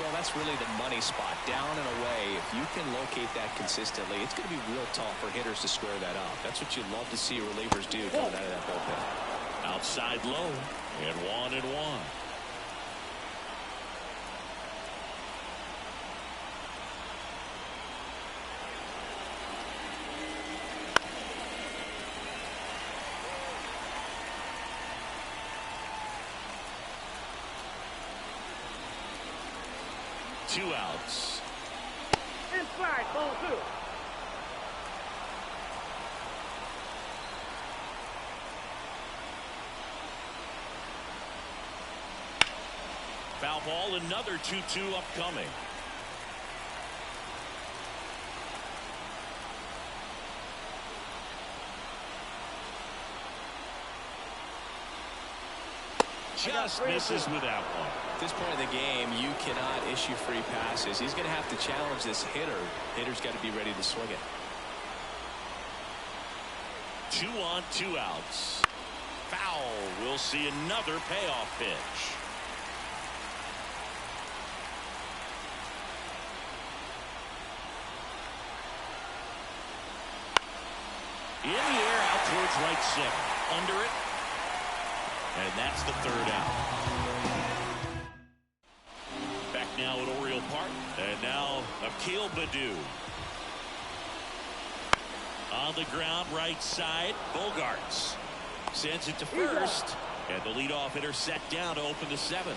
Well, that's really the money spot, down and away. If you can locate that consistently, it's going to be real tough for hitters to square that up. That's what you love to see relievers do coming out of that bullpen. Outside low, and 1-1. Two outs. Inside, ball 2. Foul ball, another 2-2 upcoming. Just misses with that one. At this point in the game, you cannot issue free passes. He's going to have to challenge this hitter. Hitter's got to be ready to swing it. 2 on, 2 outs. Foul. We'll see another payoff pitch. In the air, out towards right center. Under it. And that's the 3rd out. Back now at Oriole Park. And now Akil Baddoo. On the ground, right side, Bogarts sends it to first, and the leadoff hitter set down to open the 7th.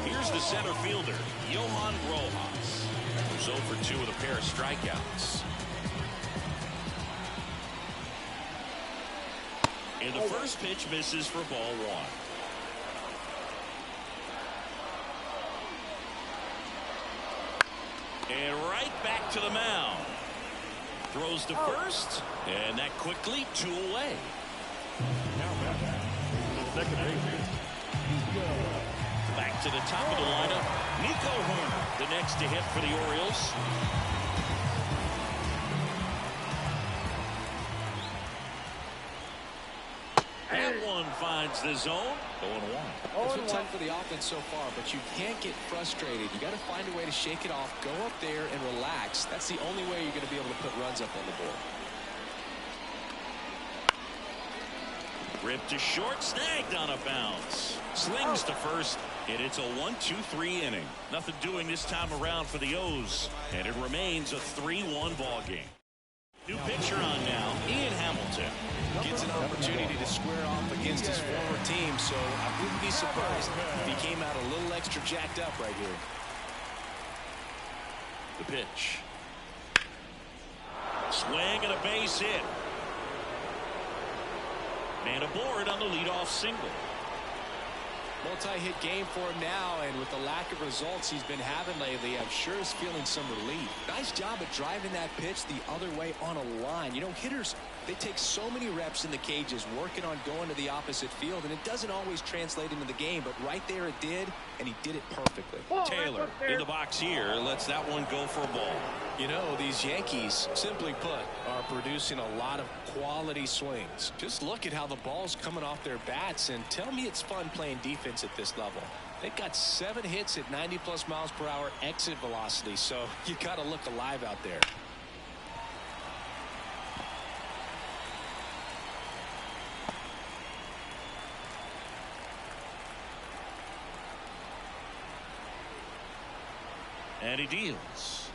Here's the center fielder, Johan Rojas, who's 0 for 2 with a pair of strikeouts. And the first pitch misses for ball 1. And right back to the mound. Throws to first, and that quickly 2 away. Back to the top of the lineup, Nico Horner, the next to hit for the Orioles. That one finds the zone. 0-1. It's been tough for the offense so far, but you can't get frustrated. You got to find a way to shake it off, go up there and relax. That's the only way you're going to be able to put runs up on the board. Ripped to short, snagged on a bounce. Slings to first, and it's a 1-2-3 inning. Nothing doing this time around for the O's, and it remains a 3-1 ball game. New pitcher on now, Ian Hamilton. Gets an opportunity to square off against his former team, so I wouldn't be surprised if he came out a little extra jacked up right here. The pitch. Swing and a base hit. And aboard on the leadoff single. Multi-hit game for him now, and with the lack of results he's been having lately, I'm sure he's feeling some relief. Nice job at driving that pitch the other way on a line. You know, hitters, they take so many reps in the cages working on going to the opposite field, and it doesn't always translate into the game, but right there it did, and he did it perfectly. Taylor in the box here lets that one go for a ball. You know, these Yankees, simply put, are producing a lot of quality swings. Just look at how the ball's coming off their bats, and tell me it's fun playing defense at this level. They've got 7 hits at 90+ miles per hour exit velocity, so you got to look alive out there. And he deals.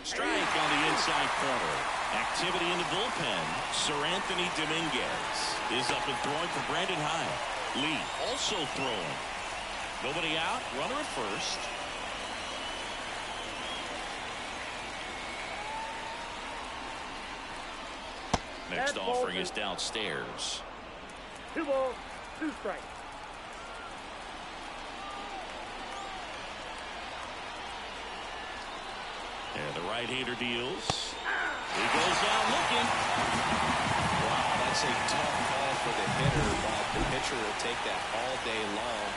Strike on the inside corner. Activity in the bullpen. Sir Anthony Dominguez is up and throwing for Brandon Hyde. Lee also throwing. Nobody out. Runner at first. Next offering is downstairs. 2 balls, 2 strikes. And the right-hander deals. He goes down looking. Wow, that's a tough call for the hitter, but the pitcher will take that all day long.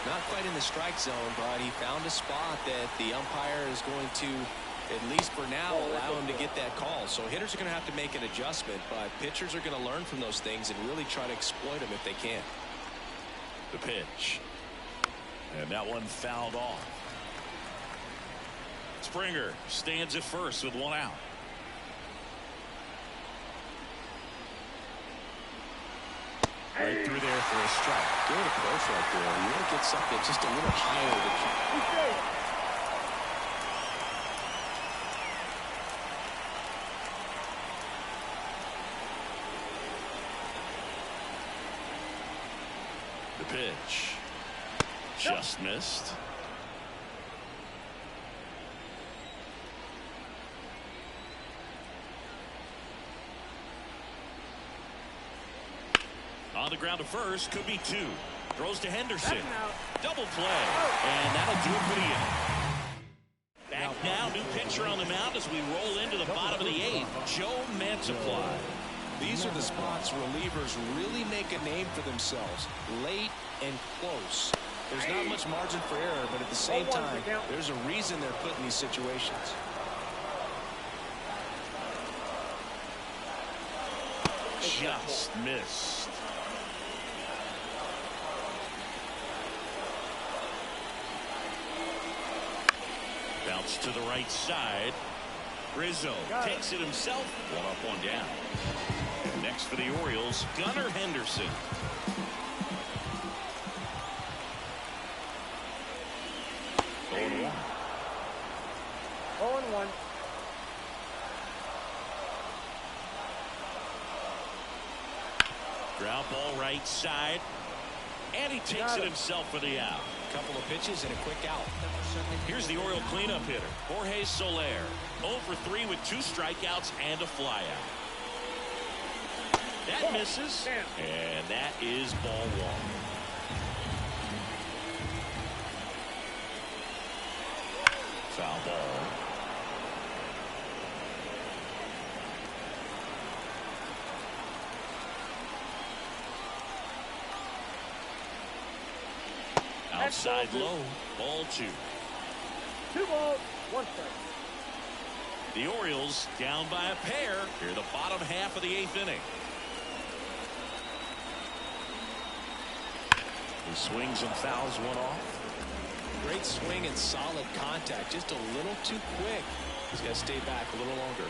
Not quite in the strike zone, but he found a spot that the umpire is going to, at least for now, allow him to get that call. So hitters are going to have to make an adjustment, but pitchers are going to learn from those things and really try to exploit them if they can. The pitch. And that one fouled off. Springer stands at first with 1 out. Right through there for a strike. Good approach right there. You want to get something just a little higher than The pitch. Just missed. On the ground to first, could be 2. Throws to Henderson. Double play. And that'll do it for the inning. Back now, new pitcher on the mound as we roll into the bottom of the 8th. Joe Mantiply. These are the spots relievers really make a name for themselves. Late and close. There's not much margin for error, but at the same time, there's a reason they're put in these situations. Just missed. Bounce to the right side. Rizzo takes it himself. 1 up, 1 down. And next for the Orioles, Gunnar Henderson. 0-1. Ground ball right side. And he takes it himself for the out. Couple of pitches and a quick out. Here's the Oriole cleanup hitter, Jorge Soler. 0 for 3 with 2 strikeouts and a flyout. That misses, and that is ball 1. Foul ball. Outside low, ball 2. 2 balls, 1 strike. The Orioles down by a pair here the bottom half of the 8th inning. He swings and fouls one off. Great swing and solid contact. Just a little too quick. He's got to stay back a little longer.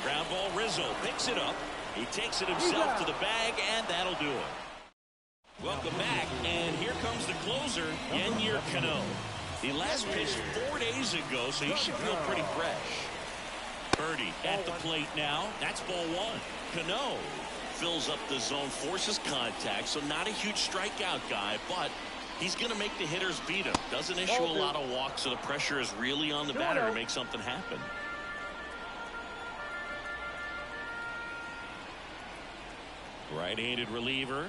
Ground ball, Rizzo picks it up. He takes it himself to the bag, and that'll do it. Welcome back, and here comes the closer, Yennier Cano. He last pitched 4 days ago, so he should feel pretty fresh. Birdie at the plate now. That's ball 1. Cano fills up the zone, forces contact, so not a huge strikeout guy, but he's going to make the hitters beat him. Doesn't issue a lot of walks, so the pressure is really on the batter to make something happen. Right-handed reliever.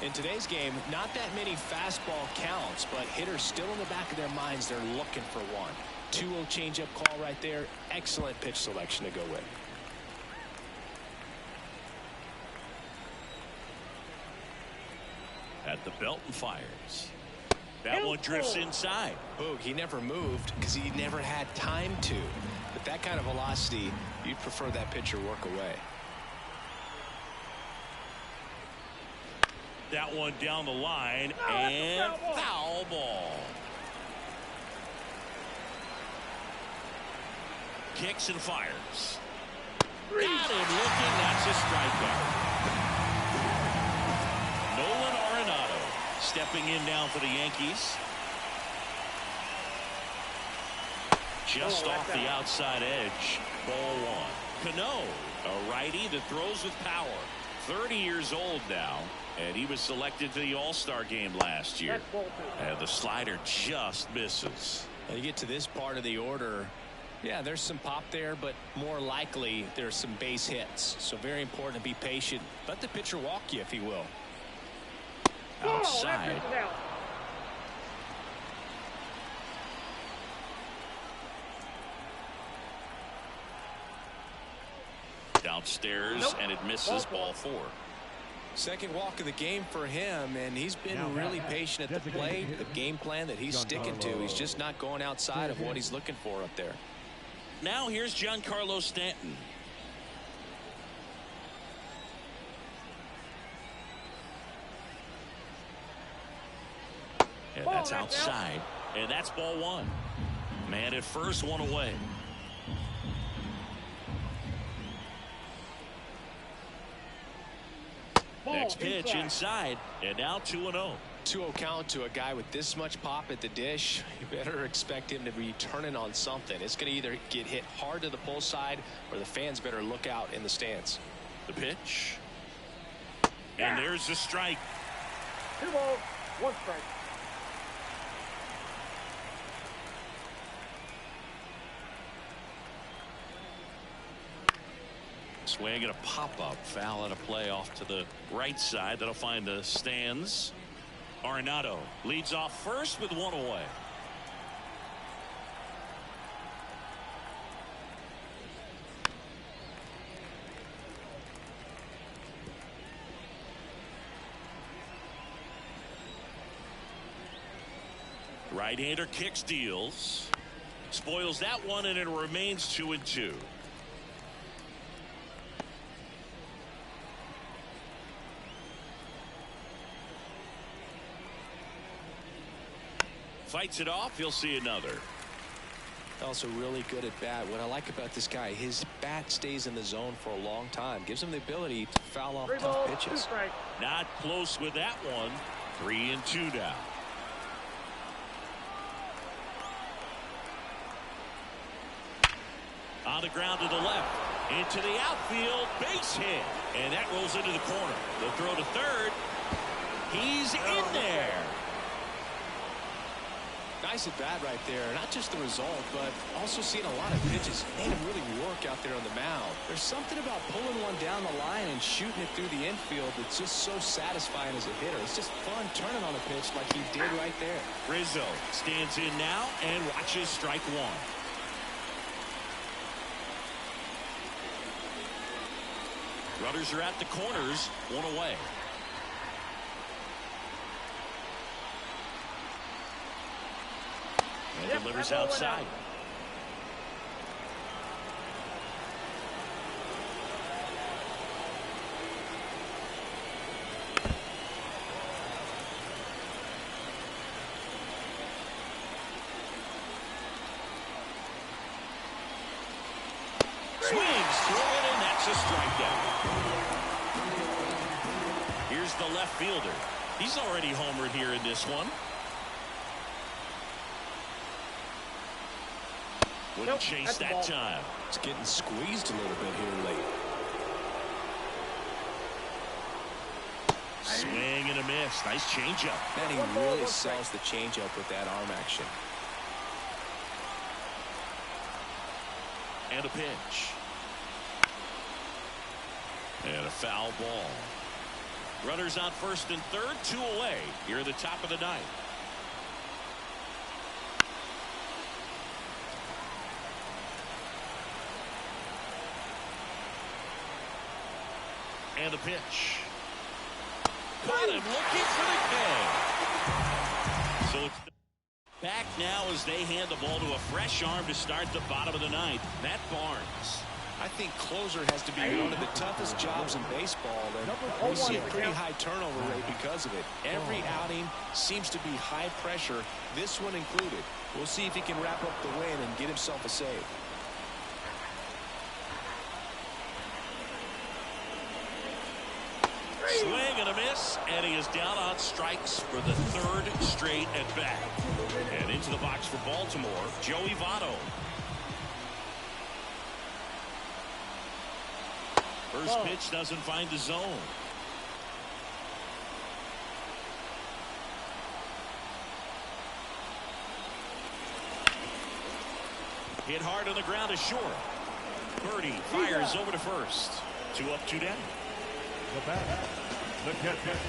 In today's game, not that many fastball counts, but hitters still in the back of their minds, they're looking for one. 2-0 changeup call right there. Excellent pitch selection to go with. At the belt and fires. That one drifts inside. Boog, he never moved because he never had time to. But that kind of velocity, you'd prefer that pitcher work away. That one down the line, and foul ball. Kicks and fires. Got him looking. That's a strikeout. Nolan Arenado stepping in now for the Yankees. Just off the outside edge. Ball 1. Cano, a righty that throws with power. 30 years old now, and he was selected to the All-Star game last year. And the slider just misses. Now you get to this part of the order. Yeah, there's some pop there, but more likely there's some base hits. So very important to be patient. Let the pitcher walk you, if he will. Outside. Downstairs, and it misses. Ball 4. Second walk of the game for him, and he's been really patient at the plate. The game plan that he's sticking to, he's just not going outside of what he's looking for up there. Now here's Giancarlo Stanton. And that's outside, and that's ball 1. Man at first, one away. Next pitch inside, and now 2-0. 2-0 count to a guy with this much pop at the dish. You better expect him to be turning on something. It's going to either get hit hard to the pull side, or the fans better look out in the stands. The pitch. And there's the strike. 2 balls, 1 strike. Swing and a pop-up. Foul at a play off to the right side. That'll find the stands. Arenado leads off first with 1 away. Right-hander kicks, deals. Spoils that one, and it remains 2-2. Fights it off. He'll see another. Also really good at bat. What I like about this guy, his bat stays in the zone for a long time. Gives him the ability to foul off tough pitches. Not close with that one. 3-2 now. On the ground to the left. Into the outfield. Base hit. And that rolls into the corner. They'll throw to third. He's in there. Nice at bat right there. Not just the result, but also seeing a lot of pitches made him really work out there on the mound. There's something about pulling one down the line and shooting it through the infield that's just so satisfying as a hitter. It's just fun turning on a pitch like he did right there. Rizzo stands in now and watches strike one. Runners are at the corners, one away. And delivers outside. Swings through it, and that's a strikeout. Here's the left fielder. He's already homered here in this one. Wouldn't chase that time. It's getting squeezed a little bit here late. Swing and a miss. Nice changeup. Man, he really sells the changeup with that arm action. And a pitch. And a foul ball. Runners on first and third, 2 away. Here at the top of the ninth. And a pitch. Caught him looking for the K. So it's back now as they hand the ball to a fresh arm to start the bottom of the ninth. Matt Barnes. I think closer has to be one of the toughest jobs in baseball, and we see a pretty high turnover rate because of it. Every outing seems to be high pressure, this one included. We'll see if he can wrap up the win and get himself a save. Swing and a miss, and he is down on strikes for the third straight at bat. And into the box for Baltimore, Joey Votto. First pitch doesn't find the zone. Hit hard on the ground is short. Birdie fires over to first. 2 up, 2 down.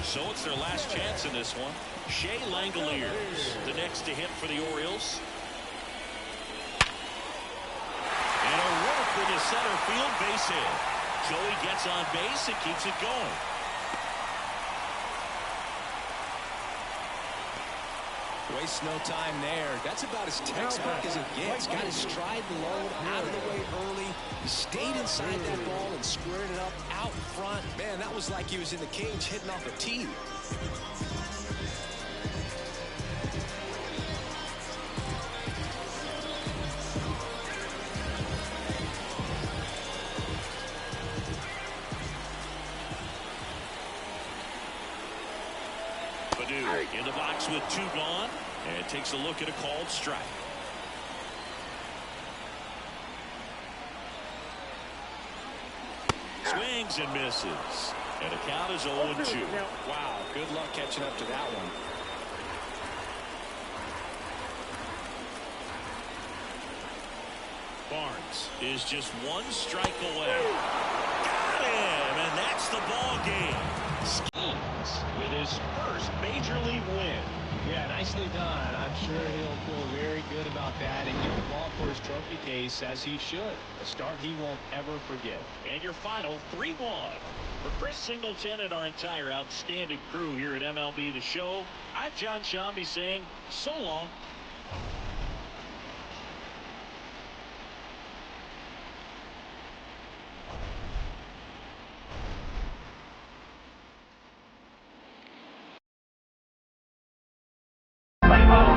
So it's their last chance in this one. Shea Langoliers, the next to hit for the Orioles. And a rope into center field, base hit. Joey gets on base and keeps it going. Waste no time there. That's about as textbook as it gets. Got his stride low, out of the way early. Stayed inside that ball and squared it up out in front. Man, that was like he was in the cage hitting off a tee. In the box with 2 gone, and takes a look at a called strike. Swings and misses, and the count is 0-2. Wow, good luck catching up to that one. Barnes is just 1 strike away. Got him, and that's the ball game. Schemes with his first major league win. Yeah, nicely done. I'm sure he'll feel very good about that and get the ball for his trophy case as he should. A start he won't ever forget. And your final 3-1. For Chris Singleton and our entire outstanding crew here at MLB The Show, I'm John Shambi saying so long. Bye.